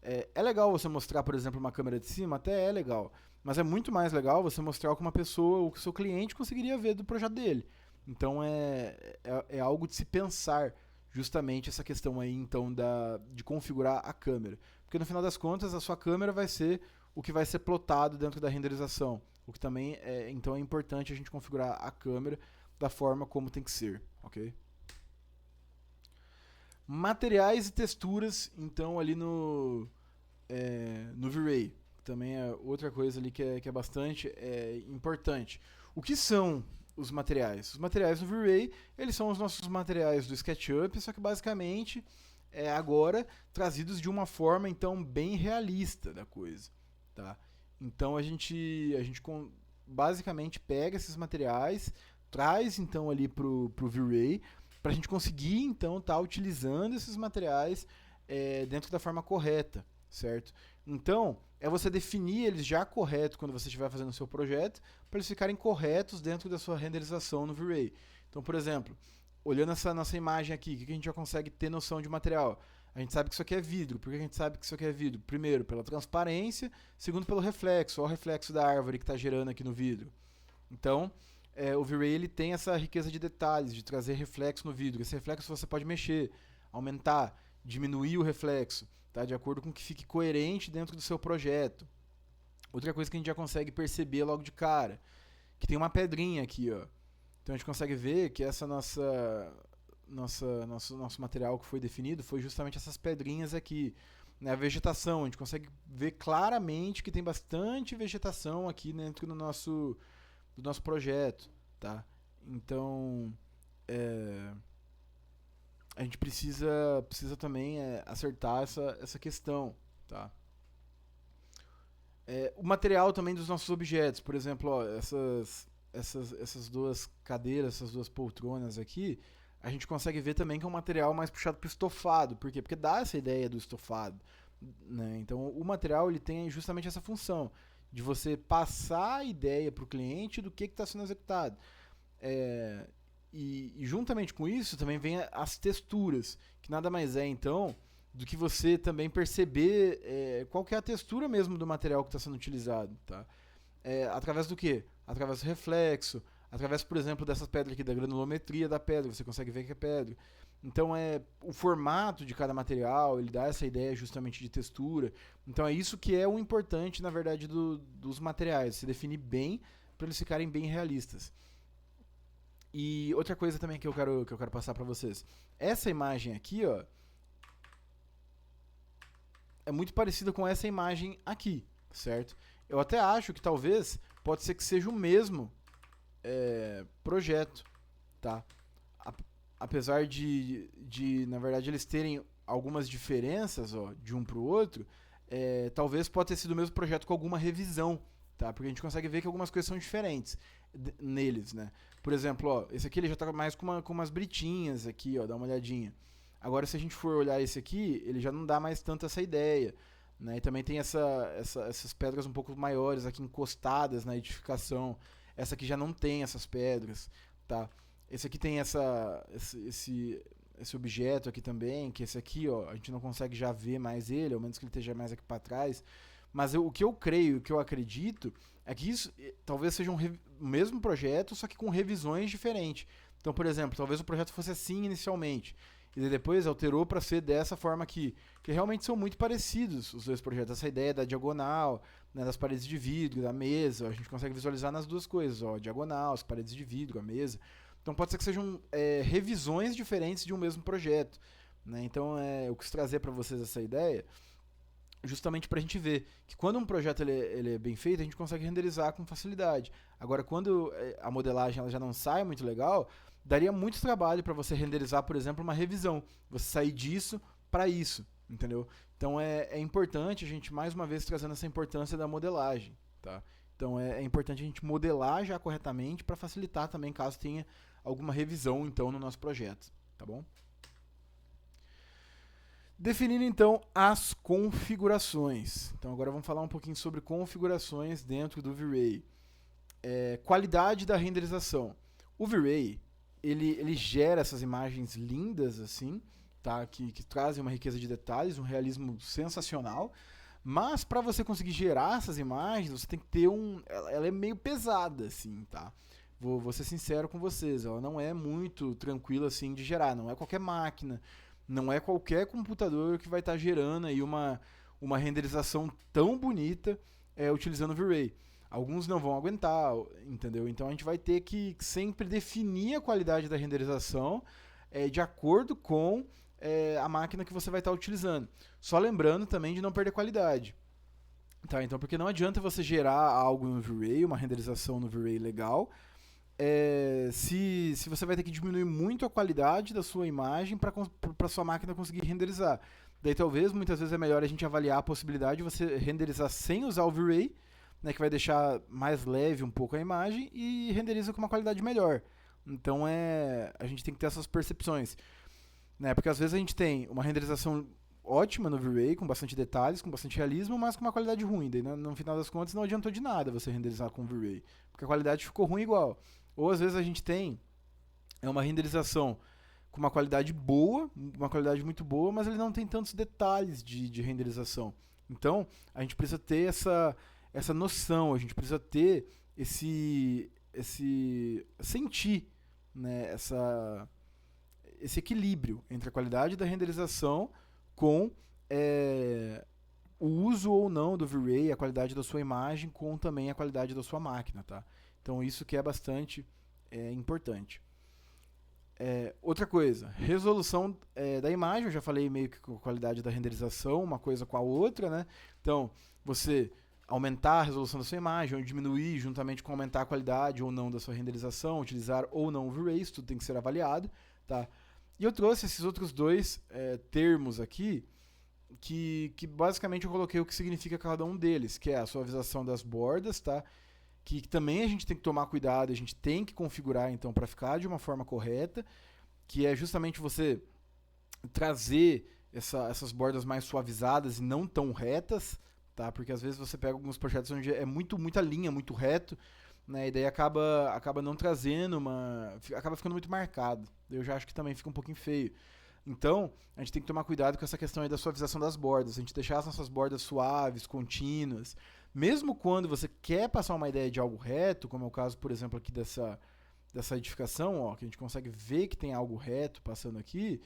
É legal você mostrar, por exemplo, uma câmera de cima, até é legal, mas é muito mais legal você mostrar o que uma pessoa, o que o seu cliente conseguiria ver do projeto dele. Então é algo de se pensar justamente essa questão aí então de configurar a câmera. Porque no final das contas a sua câmera vai ser o que vai ser plotado dentro da renderização. O que também então é importante a gente configurar a câmera da forma como tem que ser, ok? Materiais e texturas, então, ali no V-Ray. Também é outra coisa ali que é bastante importante. O que são os materiais? Os materiais do V-Ray, eles são os nossos materiais do SketchUp, só que basicamente agora trazidos de uma forma então bem realista da coisa, tá? Então a gente basicamente pega esses materiais, traz então ali pro V-Ray, para a gente conseguir então estar utilizando esses materiais dentro da forma correta, certo? Então é você definir eles já correto quando você estiver fazendo o seu projeto, para eles ficarem corretos dentro da sua renderização no V-Ray. Então, por exemplo, olhando essa nossa imagem aqui, o que a gente já consegue ter noção de material? A gente sabe que isso aqui é vidro. Por que a gente sabe que isso aqui é vidro? Primeiro, pela transparência. Segundo, pelo reflexo. Olha o reflexo da árvore que está gerando aqui no vidro. Então, o V-Ray ele tem essa riqueza de detalhes, de trazer reflexo no vidro. Esse reflexo você pode mexer, aumentar, diminuir o reflexo, tá? De acordo com que fique coerente dentro do seu projeto. Outra coisa que a gente já consegue perceber logo de cara, que tem uma pedrinha aqui, ó. Então a gente consegue ver que essa nosso material que foi definido foi justamente essas pedrinhas aqui, né, a vegetação. A gente consegue ver claramente que tem bastante vegetação aqui dentro do nosso projeto, tá? Então, a gente precisa também acertar essa questão, tá? O material também dos nossos objetos, por exemplo, ó, essas duas cadeiras, essas duas poltronas aqui, a gente consegue ver também que é um material mais puxado para o estofado. Por quê? Porque dá essa ideia do estofado, né? Então, o material ele tem justamente essa função de você passar a ideia para o cliente do que está sendo executado. E juntamente com isso também vem as texturas, que nada mais é então do que você também perceber qual que é a textura mesmo do material que está sendo utilizado, tá? Através do quê? Através do reflexo, através, por exemplo, dessas pedras aqui, da granulometria da pedra, você consegue ver que é pedra. Então, o formato de cada material, ele dá essa ideia justamente de textura. Então, é isso que é o importante, na verdade, dos materiais, se definir bem para eles ficarem bem realistas. E outra coisa também que eu quero passar para vocês. Essa imagem aqui, ó, é muito parecida com essa imagem aqui, certo? Eu até acho que talvez pode ser que seja o mesmo projeto, tá? Apesar de, na verdade, eles terem algumas diferenças, ó, de um para o outro, talvez pode ter sido o mesmo projeto com alguma revisão, tá? Porque a gente consegue ver que algumas coisas são diferentes neles, né? Por exemplo, ó, esse aqui ele já tá mais com umas britinhas aqui, ó, dá uma olhadinha. Agora, se a gente for olhar esse aqui, ele já não dá mais tanto essa ideia, né? E também tem essas pedras um pouco maiores aqui encostadas na edificação. Essa aqui já não tem essas pedras, tá? Esse aqui tem esse objeto aqui também, que esse aqui, ó, a gente não consegue já ver mais ele, ao menos que ele esteja mais aqui para trás. Mas o que eu creio, o que eu acredito, é que isso talvez seja o mesmo projeto, só que com revisões diferentes. Então, por exemplo, talvez o projeto fosse assim inicialmente, e depois alterou para ser dessa forma aqui, que realmente são muito parecidos os dois projetos. Essa ideia da diagonal, né, das paredes de vidro, da mesa, a gente consegue visualizar nas duas coisas, ó, diagonal, as paredes de vidro, a mesa. Então pode ser que sejam revisões diferentes de um mesmo projeto, né? Então eu quis trazer para vocês essa ideia justamente para a gente ver que quando um projeto ele é bem feito, a gente consegue renderizar com facilidade. Agora, quando a modelagem ela já não sai muito legal, daria muito trabalho para você renderizar, por exemplo, uma revisão. Você sair disso para isso, entendeu? Então é importante a gente, mais uma vez, trazendo essa importância da modelagem, tá? Então é importante a gente modelar já corretamente para facilitar também caso tenha alguma revisão então no nosso projeto, tá bom? Definindo então as configurações. Então agora vamos falar um pouquinho sobre configurações dentro do V-Ray. Qualidade da renderização. O V-Ray ele gera essas imagens lindas assim, tá? Que trazem uma riqueza de detalhes, um realismo sensacional. Mas para você conseguir gerar essas imagens, você tem que ter ela é meio pesada assim, tá? Vou ser sincero com vocês, ela não é muito tranquila assim de gerar, não é qualquer máquina, não é qualquer computador que vai estar gerando aí uma renderização tão bonita utilizando o V-Ray. Alguns não vão aguentar, entendeu? Então a gente vai ter que sempre definir a qualidade da renderização de acordo com a máquina que você vai estar utilizando. Só lembrando também de não perder qualidade. Tá, então, porque não adianta você gerar algo no V-Ray, uma renderização no V-Ray legal, se você vai ter que diminuir muito a qualidade da sua imagem para sua máquina conseguir renderizar. Daí talvez, muitas vezes é melhor a gente avaliar a possibilidade de você renderizar sem usar o V-Ray, né, que vai deixar mais leve um pouco a imagem e renderiza com uma qualidade melhor. Então a gente tem que ter essas percepções, né, porque às vezes a gente tem uma renderização ótima no V-Ray, com bastante detalhes, com bastante realismo, mas com uma qualidade ruim. Daí, no final das contas, não adiantou de nada você renderizar com o V-Ray, porque a qualidade ficou ruim igual. Ou às vezes a gente tem uma renderização com uma qualidade boa, uma qualidade muito boa, mas ele não tem tantos detalhes de renderização. Então, a gente precisa ter essa noção, a gente precisa ter esse sentir, né, esse equilíbrio entre a qualidade da renderização com o uso ou não do V-Ray, a qualidade da sua imagem, com também a qualidade da sua máquina, tá? Então isso que é bastante importante. Outra coisa, resolução da imagem, eu já falei meio que com a qualidade da renderização, uma coisa com a outra, né? Então, você aumentar a resolução da sua imagem ou diminuir juntamente com aumentar a qualidade ou não da sua renderização, utilizar ou não o V-Ray, isso tudo tem que ser avaliado, tá? E eu trouxe esses outros dois termos aqui, que basicamente eu coloquei o que significa cada um deles, que é a suavização das bordas, tá? Que também a gente tem que tomar cuidado, a gente tem que configurar então para ficar de uma forma correta, que é justamente você trazer essas bordas mais suavizadas e não tão retas, tá? Porque às vezes você pega alguns projetos onde é muita linha, muito reto, né? E daí acaba não trazendo acaba ficando muito marcado. Eu já acho que também fica um pouquinho feio. Então, a gente tem que tomar cuidado com essa questão aí da suavização das bordas. A gente deixar as nossas bordas suaves, contínuas. Mesmo quando você quer passar uma ideia de algo reto, como é o caso, por exemplo, aqui dessa edificação, ó, que a gente consegue ver que tem algo reto passando aqui,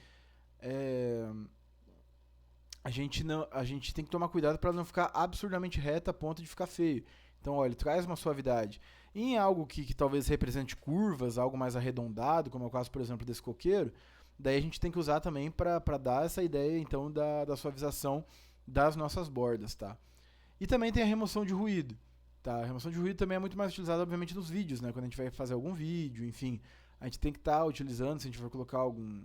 a gente tem que tomar cuidado para não ficar absurdamente reto a ponto de ficar feio. Então, ó, ele traz uma suavidade. E em algo que talvez represente curvas, algo mais arredondado, como é o caso, por exemplo, desse coqueiro, daí a gente tem que usar também para dar essa ideia então da suavização das nossas bordas, tá? E também tem a remoção de ruído, tá? A remoção de ruído também é muito mais utilizada, obviamente, nos vídeos, né? Quando a gente vai fazer algum vídeo, enfim, a gente tem que estar utilizando, se a gente vai colocar algum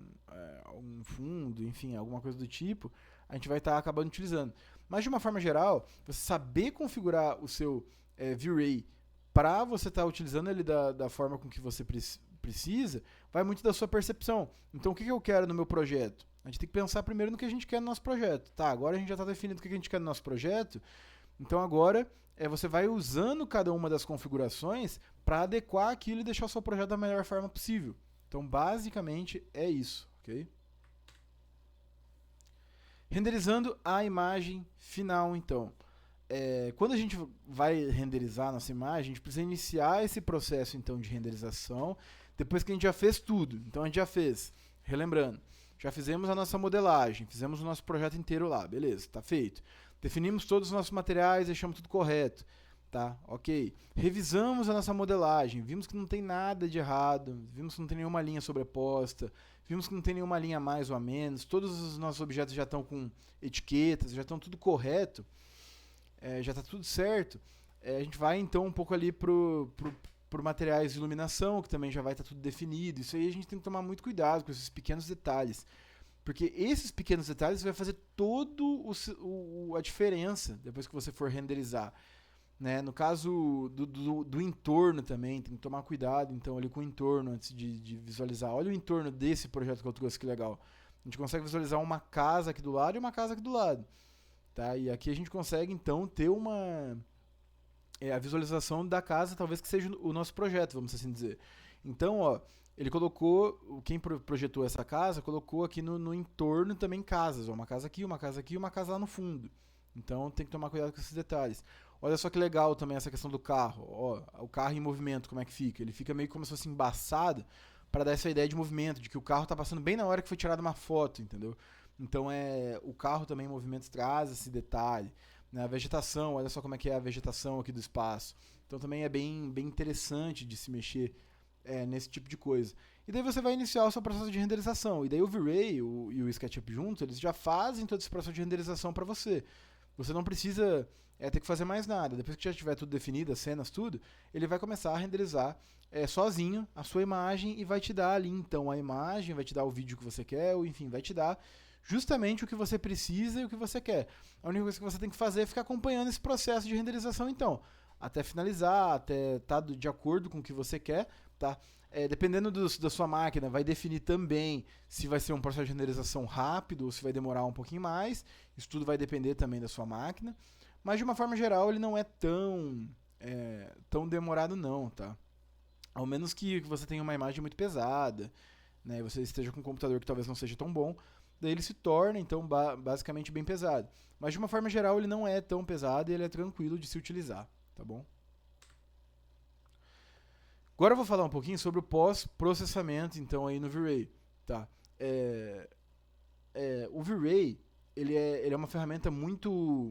fundo, enfim, alguma coisa do tipo, a gente vai estar acabando utilizando. Mas de uma forma geral, você saber configurar o seu V-Ray para você estar utilizando ele da forma com que você precisa, vai muito da sua percepção. Então, o que eu quero no meu projeto? A gente tem que pensar primeiro no que a gente quer no nosso projeto. Tá, agora a gente já está definindo o que a gente quer no nosso projeto, então agora você vai usando cada uma das configurações para adequar aquilo e deixar o seu projeto da melhor forma possível. Então, basicamente, é isso, ok? Renderizando a imagem final, então. Quando a gente vai renderizar a nossa imagem, a gente precisa iniciar esse processo então de renderização, depois que a gente já fez tudo. Então a gente já fez, relembrando, já fizemos a nossa modelagem, fizemos o nosso projeto inteiro lá, beleza, está feito. Definimos todos os nossos materiais, deixamos tudo correto, tá? Ok. Revisamos a nossa modelagem, vimos que não tem nada de errado, vimos que não tem nenhuma linha sobreposta, vimos que não tem nenhuma linha a mais ou a menos, todos os nossos objetos já estão com etiquetas, já estão tudo correto. Já está tudo certo, a gente vai então um pouco ali por materiais de iluminação, que também já vai estar tudo definido. Isso aí a gente tem que tomar muito cuidado com esses pequenos detalhes, porque esses pequenos detalhes vai fazer todo a diferença depois que você for renderizar. Né? No caso do entorno também, tem que tomar cuidado então ali com o entorno antes de visualizar. Olha o entorno desse projeto que eu trouxe, que legal. A gente consegue visualizar uma casa aqui do lado e uma casa aqui do lado. Tá? E aqui a gente consegue então ter a visualização da casa, talvez que seja o nosso projeto, vamos assim dizer. Então, ó, ele colocou, quem projetou essa casa, colocou aqui no entorno também casas, ó, uma casa aqui e uma casa lá no fundo. Então tem que tomar cuidado com esses detalhes. Olha só que legal também essa questão do carro. Ó, o carro em movimento, como é que fica? Ele fica meio como se fosse embaçado para dar essa ideia de movimento, de que o carro está passando bem na hora que foi tirada uma foto, entendeu? Então o carro também em movimento traz esse detalhe. Né? A vegetação, olha só como é que é a vegetação aqui do espaço. Então também é bem interessante de se mexer nesse tipo de coisa. E daí você vai iniciar o seu processo de renderização. E daí o V-Ray e o SketchUp juntos, eles já fazem todo esse processo de renderização para você. Você não precisa ter que fazer mais nada. Depois que já tiver tudo definido, as cenas, tudo, ele vai começar a renderizar sozinho a sua imagem e vai te dar ali então a imagem, vai te dar o vídeo que você quer, ou enfim, vai te dar justamente o que você precisa e o que você quer. A única coisa que você tem que fazer é ficar acompanhando esse processo de renderização, então, até finalizar, até estar de acordo com o que você quer, tá? Dependendo da sua máquina, vai definir também se vai ser um processo de renderização rápido ou se vai demorar um pouquinho mais. Isso tudo vai depender também da sua máquina. Mas, de uma forma geral, ele não é tão demorado não, tá? Ao menos que você tenha uma imagem muito pesada, né? Você esteja com um computador que talvez não seja tão bom, daí ele se torna, então, basicamente bem pesado. Mas, de uma forma geral, ele não é tão pesado e ele é tranquilo de se utilizar, tá bom? Agora eu vou falar um pouquinho sobre o pós-processamento, então, aí no V-Ray, tá? O V-Ray, ele é uma ferramenta muito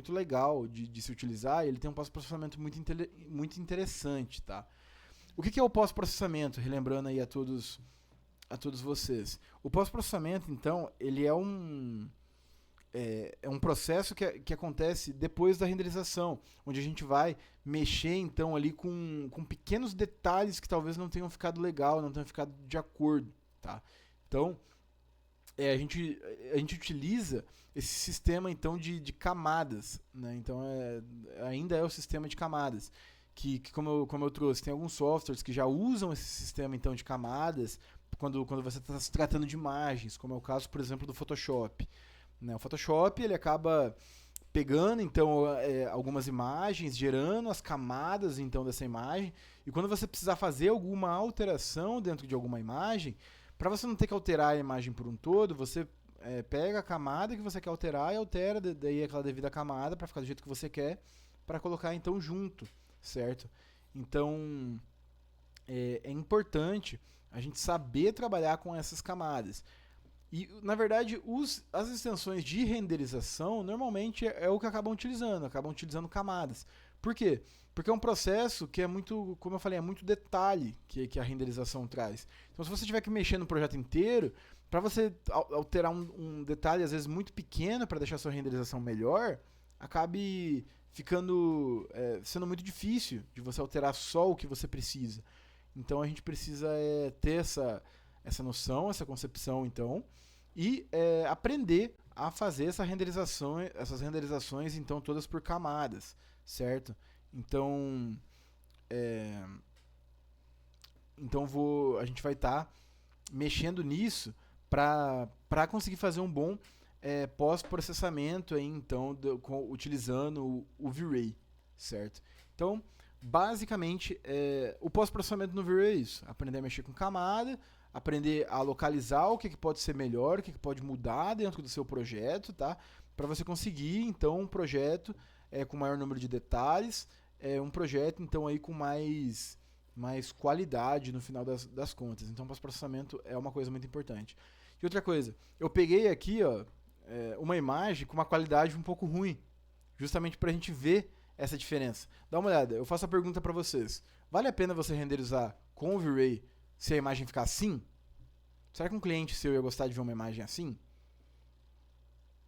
legal de se utilizar, e ele tem um pós-processamento muito interessante, tá? O que é o pós-processamento? Relembrando aí a todos a todos vocês. O pós-processamento, então, ele é um processo que acontece depois da renderização, onde a gente vai mexer então ali com pequenos detalhes que talvez não tenham ficado legal, não tenham ficado de acordo, tá? Então, a gente utiliza esse sistema então de camadas, né? Então ainda é o sistema de camadas, que como eu trouxe, tem alguns softwares que já usam esse sistema então de camadas quando você está se tratando de imagens, como é o caso, por exemplo, do Photoshop, né? O Photoshop ele acaba pegando então algumas imagens, gerando as camadas então dessa imagem, e quando você precisar fazer alguma alteração dentro de alguma imagem, para você não ter que alterar a imagem por um todo, você pega a camada que você quer alterar e altera daí aquela devida camada para ficar do jeito que você quer, para colocar então junto, certo? Então é importante a gente saber trabalhar com essas camadas. E, na verdade, as extensões de renderização normalmente é o que acabam utilizando camadas. Por quê? Porque é um processo que é muito, como eu falei, é muito detalhe que a renderização traz. Então, se você tiver que mexer no projeto inteiro, para você alterar um detalhe, às vezes, muito pequeno para deixar a sua renderização melhor, acabe ficando sendo muito difícil de você alterar só o que você precisa. Então, a gente precisa ter essa noção, essa concepção, então, e aprender a fazer essas renderizações, então, todas por camadas, certo? Então, a gente vai estar mexendo nisso para conseguir fazer um bom pós-processamento, aí, então, utilizando o V-Ray, certo? Então, basicamente, o pós-processamento no V-Ray é isso: aprender a mexer com camada, aprender a localizar o que pode ser melhor, o que pode mudar dentro do seu projeto, tá? Para você conseguir, então, um projeto com maior número de detalhes, um projeto, então, aí com mais qualidade no final das contas. Então, o pós-processamento é uma coisa muito importante. E outra coisa, eu peguei aqui, ó, uma imagem com uma qualidade um pouco ruim, justamente para a gente ver essa diferença. Dá uma olhada, eu faço a pergunta para vocês: vale a pena você renderizar com o V-Ray se a imagem ficar assim? Será que um cliente seu ia gostar de ver uma imagem assim?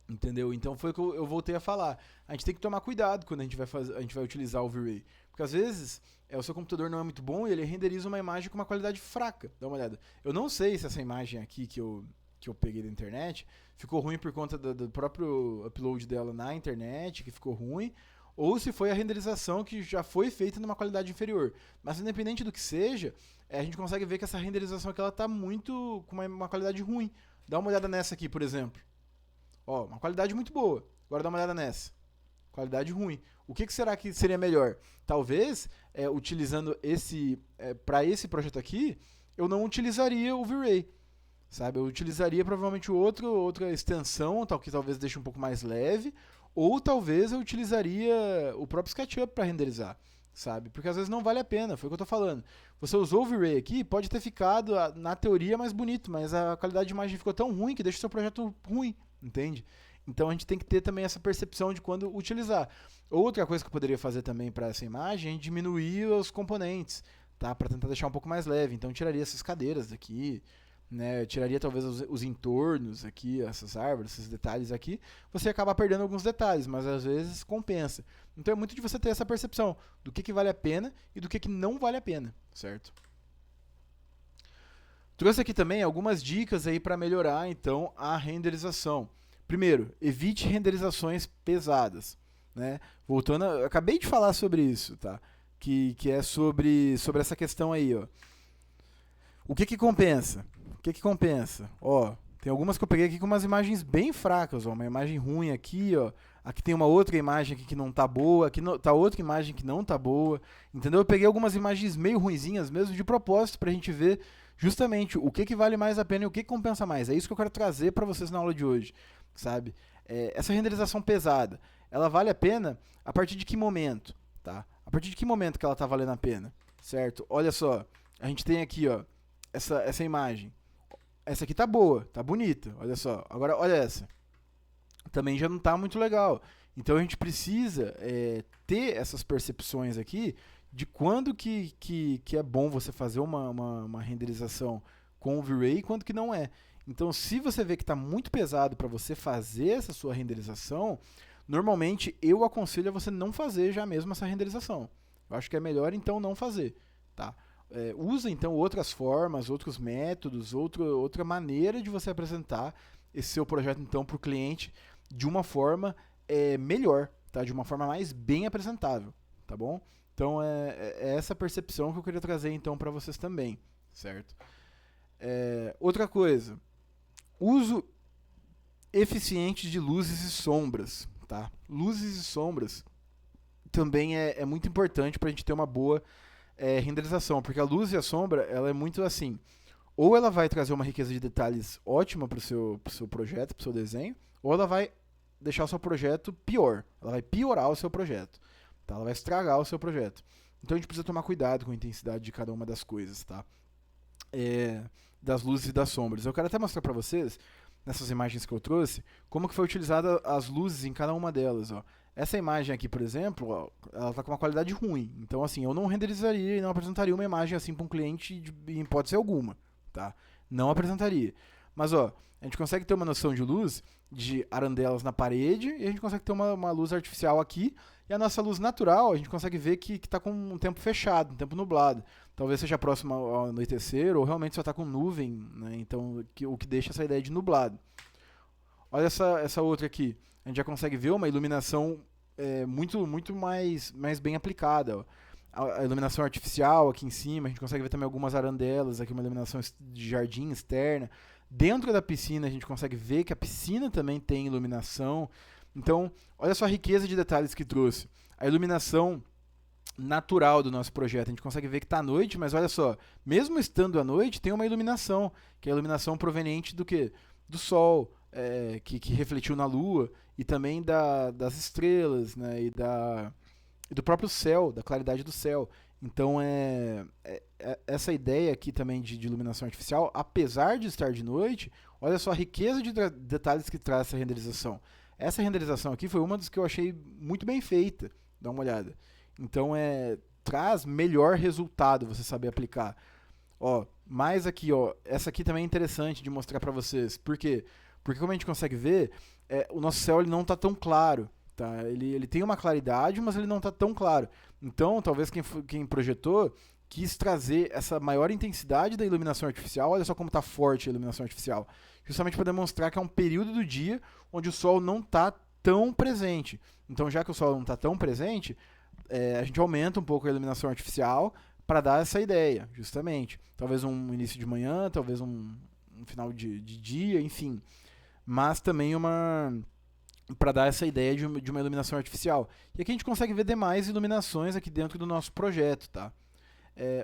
Entendeu? Então foi o que eu voltei a falar. A gente tem que tomar cuidado quando a gente vai utilizar o V-Ray. Porque às vezes o seu computador não é muito bom e ele renderiza uma imagem com uma qualidade fraca. Dá uma olhada. Eu não sei se essa imagem aqui que eu peguei da internet ficou ruim por conta do próprio upload dela na internet, que ficou ruim, ou se foi a renderização que já foi feita numa qualidade inferior. Mas independente do que seja, a gente consegue ver que essa renderização aqui ela tá muito com uma qualidade ruim. Dá uma olhada nessa aqui, por exemplo. Ó, uma qualidade muito boa. Agora dá uma olhada nessa. Qualidade ruim. O que será que seria melhor? Talvez, utilizando para esse projeto aqui, eu não utilizaria o V-Ray. Sabe? Eu utilizaria provavelmente outra extensão, que talvez deixe um pouco mais leve, ou talvez eu utilizaria o próprio SketchUp para renderizar, sabe? Porque às vezes não vale a pena, foi o que eu tô falando. Você usou o V-Ray aqui, pode ter ficado na teoria mais bonito, mas a qualidade de imagem ficou tão ruim que deixa o seu projeto ruim, entende? Então a gente tem que ter também essa percepção de quando utilizar. Outra coisa que eu poderia fazer também para essa imagem é diminuir os componentes, tá? Para tentar deixar um pouco mais leve. Então eu tiraria essas cadeiras daqui, né? Eu tiraria talvez os entornos aqui, essas árvores, esses detalhes aqui. Você acaba perdendo alguns detalhes, mas às vezes compensa. Então é muito de você ter essa percepção do que vale a pena e do que não vale a pena, certo? Trouxe aqui também algumas dicas aí para melhorar então a renderização. Primeiro, evite renderizações pesadas, né? Voltando, eu acabei de falar sobre isso, tá? Que é sobre essa questão aí, ó. O que compensa? O que compensa? Ó, tem algumas que eu peguei aqui com umas imagens bem fracas, ó. Uma imagem ruim aqui, ó. Aqui tem uma outra imagem aqui que não tá boa. Aqui tá outra imagem que não tá boa. Entendeu? Eu peguei algumas imagens meio ruinzinhas mesmo de propósito pra gente ver justamente o que vale mais a pena e o que compensa mais. É isso que eu quero trazer pra vocês na aula de hoje, sabe? Essa renderização pesada, ela vale a pena a partir de que momento, tá? A partir de que momento que ela tá valendo a pena, certo? Olha só, a gente tem aqui, ó, essa imagem. Essa aqui tá boa, tá bonita, olha só. Agora, olha essa. Também já não tá muito legal. Então, a gente precisa ter essas percepções aqui de quando que é bom você fazer uma renderização com o V-Ray e quanto que não é. Então, se você vê que está muito pesado para você fazer essa sua renderização, normalmente eu aconselho a você não fazer já mesmo essa renderização. Eu acho que é melhor então não fazer, tá? Usa então outras formas, outros métodos, outra maneira de você apresentar esse seu projeto então para o cliente de uma forma melhor, tá? De uma forma mais bem apresentável, tá bom? Então é essa percepção que eu queria trazer então para vocês também, certo? Outra coisa, uso eficiente de luzes e sombras, tá? Luzes e sombras também é muito importante para a gente ter uma boa renderização, porque a luz e a sombra, ela é muito assim, ou ela vai trazer uma riqueza de detalhes ótima para o seu projeto, para o seu desenho, ou ela vai deixar o seu projeto pior, ela vai piorar o seu projeto, tá? Ela vai estragar o seu projeto. Então a gente precisa tomar cuidado com a intensidade de cada uma das coisas, tá? Das luzes e das sombras. Eu quero até mostrar para vocês, nessas imagens que eu trouxe, como que foi utilizada as luzes em cada uma delas, ó. Essa imagem aqui, por exemplo, ó, ela está com uma qualidade ruim. Então, assim, eu não renderizaria e não apresentaria uma imagem assim para um cliente em hipótese alguma, tá? Não apresentaria. Mas, ó, a gente consegue ter uma noção de luz, de arandelas na parede, e a gente consegue ter uma luz artificial aqui, e a nossa luz natural, a gente consegue ver que está com um tempo fechado, um tempo nublado. Talvez seja próximo ao anoitecer, ou realmente só está com nuvem, né? Então, o que deixa essa ideia de nublado. Olha essa outra aqui. A gente já consegue ver uma iluminação muito mais bem aplicada. Ó. A iluminação artificial aqui em cima, a gente consegue ver também algumas arandelas, aqui uma iluminação de jardim externa. Dentro da piscina, a gente consegue ver que a piscina também tem iluminação. Então, olha só a riqueza de detalhes que trouxe. A iluminação natural do nosso projeto. A gente consegue ver que está à noite, mas olha só, mesmo estando à noite, tem uma iluminação, que é a iluminação proveniente do quê? Do sol, que refletiu na lua, e também das estrelas, né? E do próprio céu, da claridade do céu. Então, essa ideia aqui também de iluminação artificial, apesar de estar de noite, olha só a riqueza de detalhes que traz essa renderização. Essa renderização aqui foi uma das que eu achei muito bem feita. Dá uma olhada. Então, traz melhor resultado você saber aplicar. Ó, mais aqui, ó, essa aqui também é interessante de mostrar para vocês. Por quê? Porque como a gente consegue ver, o nosso céu ele não está tão claro. Tá? Ele tem uma claridade, mas ele não está tão claro. Então, talvez quem projetou quis trazer essa maior intensidade da iluminação artificial. Olha só como está forte a iluminação artificial. Justamente para demonstrar que é um período do dia onde o sol não está tão presente. Então, já que o sol não está tão presente, a gente aumenta um pouco a iluminação artificial para dar essa ideia, justamente. Talvez um início de manhã, talvez um final de dia, enfim. Mas também para dar essa ideia de uma iluminação artificial. E aqui a gente consegue ver demais iluminações aqui dentro do nosso projeto, tá?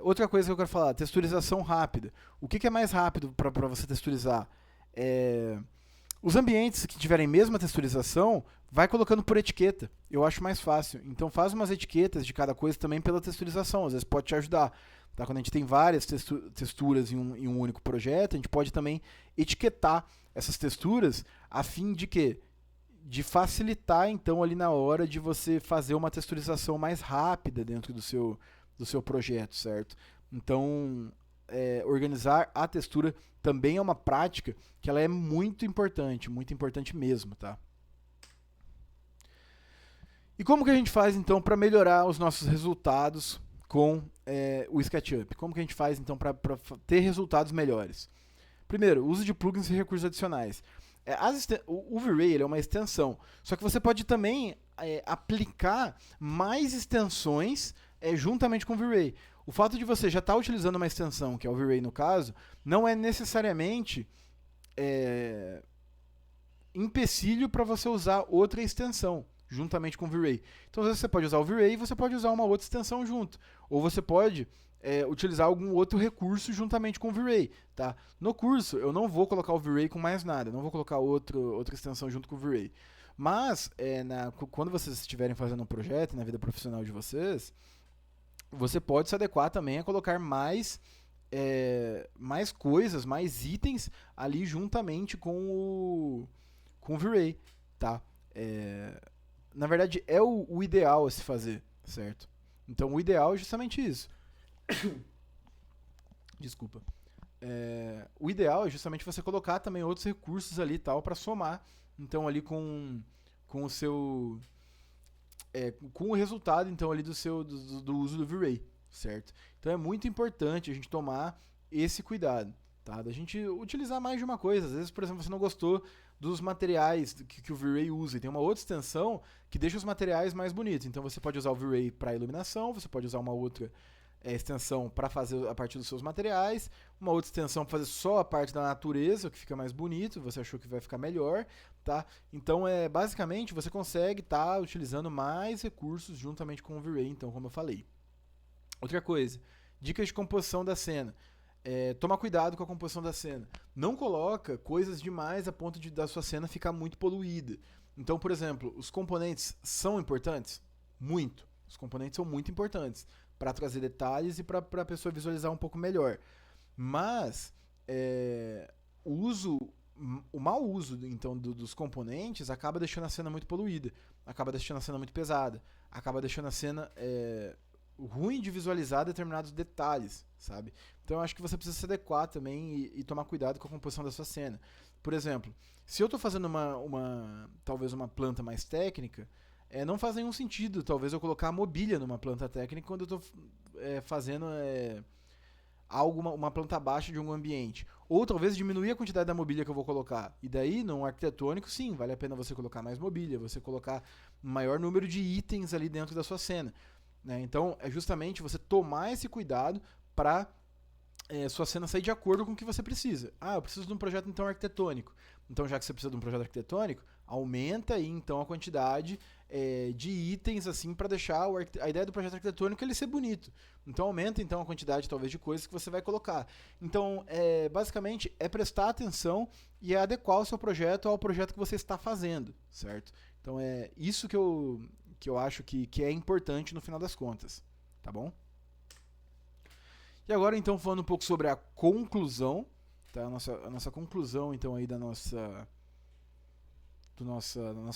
Outra coisa que eu quero falar, texturização rápida. O que é mais rápido para você texturizar? Os ambientes que tiverem mesma texturização, vai colocando por etiqueta. Eu acho mais fácil. Então faz umas etiquetas de cada coisa também pela texturização. Às vezes pode te ajudar. Tá? Quando a gente tem várias texturas em um único projeto, a gente pode também etiquetar essas texturas a fim de quê? De facilitar, então, ali na hora de você fazer uma texturização mais rápida dentro do seu projeto, certo? Então, organizar a textura também é uma prática que ela é muito importante mesmo, tá? E como que a gente faz, então, para melhorar os nossos resultados com o SketchUp? Como que a gente faz, então, para ter resultados melhores? Primeiro, uso de plugins e recursos adicionais. O V-Ray é uma extensão, só que você pode também aplicar mais extensões juntamente com o V-Ray. O fato de você já estar utilizando uma extensão, que é o V-Ray no caso, não é necessariamente empecilho para você usar outra extensão juntamente com o V-Ray. Então, às vezes você pode usar o V-Ray e você pode usar uma outra extensão junto. Ou você pode utilizar algum outro recurso juntamente com o V-Ray. Tá? No curso, eu não vou colocar o V-Ray com mais nada. Não vou colocar outra extensão junto com o V-Ray. Mas, quando vocês estiverem fazendo um projeto na vida profissional de vocês, você pode se adequar também a colocar mais coisas, mais itens ali juntamente com o V-Ray, tá? Na verdade, é o ideal a se fazer, certo? Então, o ideal é justamente isso. Desculpa. o ideal é justamente você colocar também outros recursos ali tal para somar, então ali com o seu com o resultado então ali do uso do V-Ray, certo? Então é muito importante a gente tomar esse cuidado, tá? Da gente utilizar mais de uma coisa. Às vezes, por exemplo, você não gostou dos materiais que o V-Ray usa e tem uma outra extensão que deixa os materiais mais bonitos. Então você pode usar o V-Ray para iluminação, você pode usar uma outra extensão para fazer a partir dos seus materiais, uma outra extensão para fazer só a parte da natureza, que fica mais bonito, você achou que vai ficar melhor, tá? Então, basicamente, você consegue estar utilizando mais recursos juntamente com o V-Ray, então, como eu falei. Outra coisa, dicas de composição da cena. Toma cuidado com a composição da cena. Não coloca coisas demais a ponto da sua cena ficar muito poluída. Então, por exemplo, os componentes são importantes? Muito. Os componentes são muito importantes para trazer detalhes e para a pessoa visualizar um pouco melhor. Mas o mau uso então dos componentes acaba deixando a cena muito poluída, acaba deixando a cena muito pesada, acaba deixando a cena ruim de visualizar determinados detalhes, sabe? Então eu acho que você precisa se adequar também e tomar cuidado com a composição da sua cena. Por exemplo, se eu estou fazendo talvez uma planta mais técnica, não faz nenhum sentido, talvez, eu colocar a mobília numa planta técnica quando eu estou fazendo uma planta baixa de um ambiente. Ou talvez diminuir a quantidade da mobília que eu vou colocar. E daí, num arquitetônico, sim, vale a pena você colocar mais mobília, você colocar um maior número de itens ali dentro da sua cena. Né? Então, é justamente você tomar esse cuidado para sua cena sair de acordo com o que você precisa. Eu preciso de um projeto então arquitetônico. Então, já que você precisa de um projeto arquitetônico, aumenta aí então a quantidade de itens assim para deixar a ideia do projeto arquitetônico ele ser bonito. Então, aumenta então a quantidade talvez de coisas que você vai colocar. Então, basicamente é prestar atenção e adequar o seu projeto ao projeto que você está fazendo, certo? Então, é isso que eu acho que é importante no final das contas, tá bom? E agora, então, falando um pouco sobre a conclusão, tá? A nossa conclusão, então, aí da nossa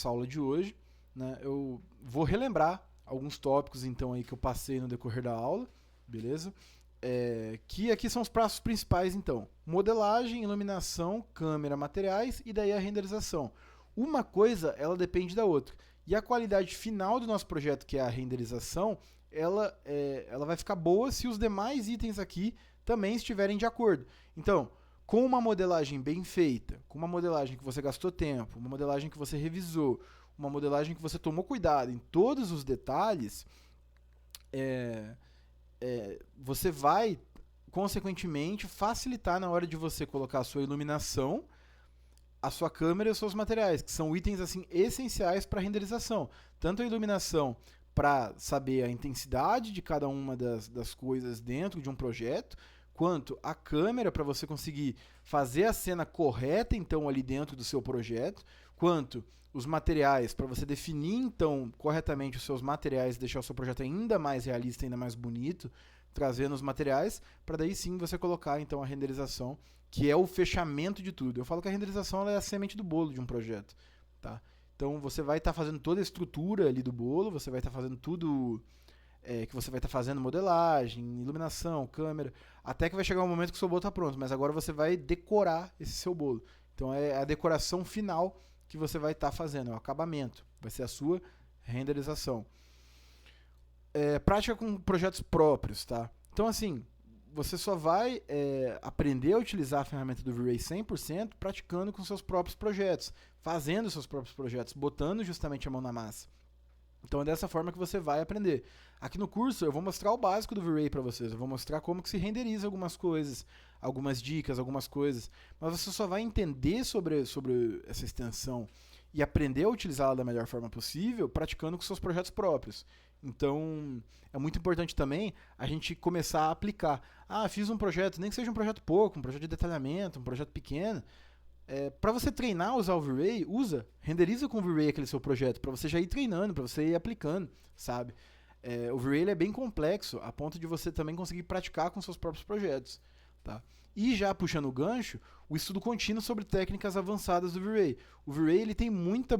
aula de hoje, né? Eu vou relembrar alguns tópicos, então, aí que eu passei no decorrer da aula, beleza? Que aqui são os passos principais, então. Modelagem, iluminação, câmera, materiais e daí a renderização. Uma coisa, ela depende da outra. E a qualidade final do nosso projeto, que é a renderização, ela vai ficar boa se os demais itens aqui também estiverem de acordo. Então, com uma modelagem bem feita, com uma modelagem que você gastou tempo, uma modelagem que você revisou, uma modelagem que você tomou cuidado em todos os detalhes, você vai, consequentemente, facilitar na hora de você colocar a sua iluminação, a sua câmera e os seus materiais, que são itens assim essenciais para a renderização. Tanto a iluminação para saber a intensidade de cada uma das coisas dentro de um projeto, quanto a câmera para você conseguir fazer a cena correta então ali dentro do seu projeto, quanto os materiais para você definir então corretamente os seus materiais e deixar o seu projeto ainda mais realista, ainda mais bonito, trazendo os materiais, para daí sim você colocar então a renderização, que é o fechamento de tudo. Eu falo que a renderização ela é a semente do bolo de um projeto, tá? Então você vai estar fazendo toda a estrutura ali do bolo, você vai estar fazendo tudo que você vai estar fazendo, modelagem, iluminação, câmera, até que vai chegar um momento que o seu bolo está pronto, mas agora você vai decorar esse seu bolo. Então é a decoração final que você vai estar fazendo, é o acabamento, vai ser a sua renderização. Prática com projetos próprios, tá? Então assim, você só vai aprender a utilizar a ferramenta do V-Ray 100% praticando com seus próprios projetos, fazendo seus próprios projetos, botando justamente a mão na massa. Então é dessa forma que você vai aprender. Aqui no curso eu vou mostrar o básico do V-Ray para vocês, eu vou mostrar como que se renderiza algumas coisas, algumas dicas, algumas coisas, mas você só vai entender sobre essa extensão e aprender a utilizá-la da melhor forma possível praticando com seus projetos próprios. Então, é muito importante também a gente começar a aplicar. Fiz um projeto, nem que seja um projeto pouco, um projeto de detalhamento, um projeto pequeno. Para você treinar a usar o V-Ray, renderiza com o V-Ray aquele seu projeto, para você já ir treinando, para você ir aplicando, sabe? O V-Ray é bem complexo, a ponto de você também conseguir praticar com seus próprios projetos, tá? E já puxando o gancho, o estudo contínuo sobre técnicas avançadas do V-Ray. O V-Ray ele tem muita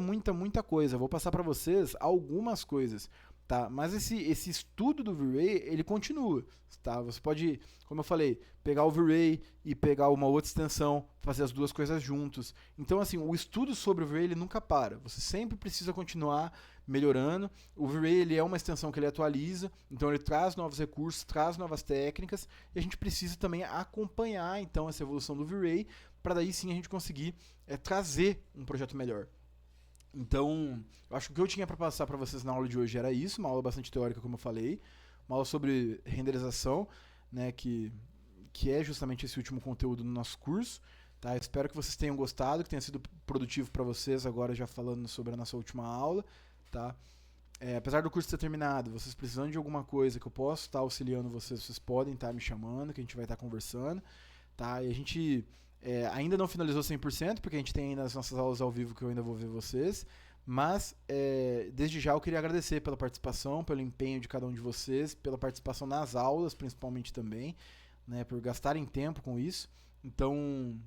coisa. Eu vou passar para vocês algumas coisas. tá? Mas esse estudo do V-Ray, ele continua, tá? Você pode, como eu falei, pegar o V-Ray e pegar uma outra extensão, fazer as duas coisas juntos. Então, assim, o estudo sobre o V-Ray, ele nunca para. Você sempre precisa continuar melhorando. O V-Ray, ele é uma extensão que ele atualiza, então ele traz novos recursos, traz novas técnicas, e a gente precisa também acompanhar, então, essa evolução do V-Ray, para daí sim a gente conseguir trazer um projeto melhor. Então, eu acho que o que eu tinha para passar para vocês na aula de hoje era isso, uma aula bastante teórica, como eu falei, uma aula sobre renderização, né, que é justamente esse último conteúdo do nosso curso. Tá? Eu espero que vocês tenham gostado, que tenha sido produtivo para vocês agora já falando sobre a nossa última aula. Tá? Apesar do curso ter terminado, vocês precisando de alguma coisa que eu possa estar auxiliando vocês, vocês podem estar me chamando, que a gente vai estar conversando. Tá? E a gente ainda não finalizou 100%, porque a gente tem ainda as nossas aulas ao vivo que eu ainda vou ver vocês, mas desde já eu queria agradecer pela participação, pelo empenho de cada um de vocês, pela participação nas aulas, principalmente também, né, por gastarem tempo com isso. Então,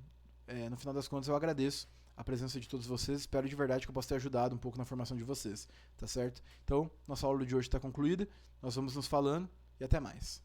no final das contas, eu agradeço a presença de todos vocês, espero de verdade que eu possa ter ajudado um pouco na formação de vocês, tá certo? Então, nossa aula de hoje está concluída, nós vamos nos falando e até mais.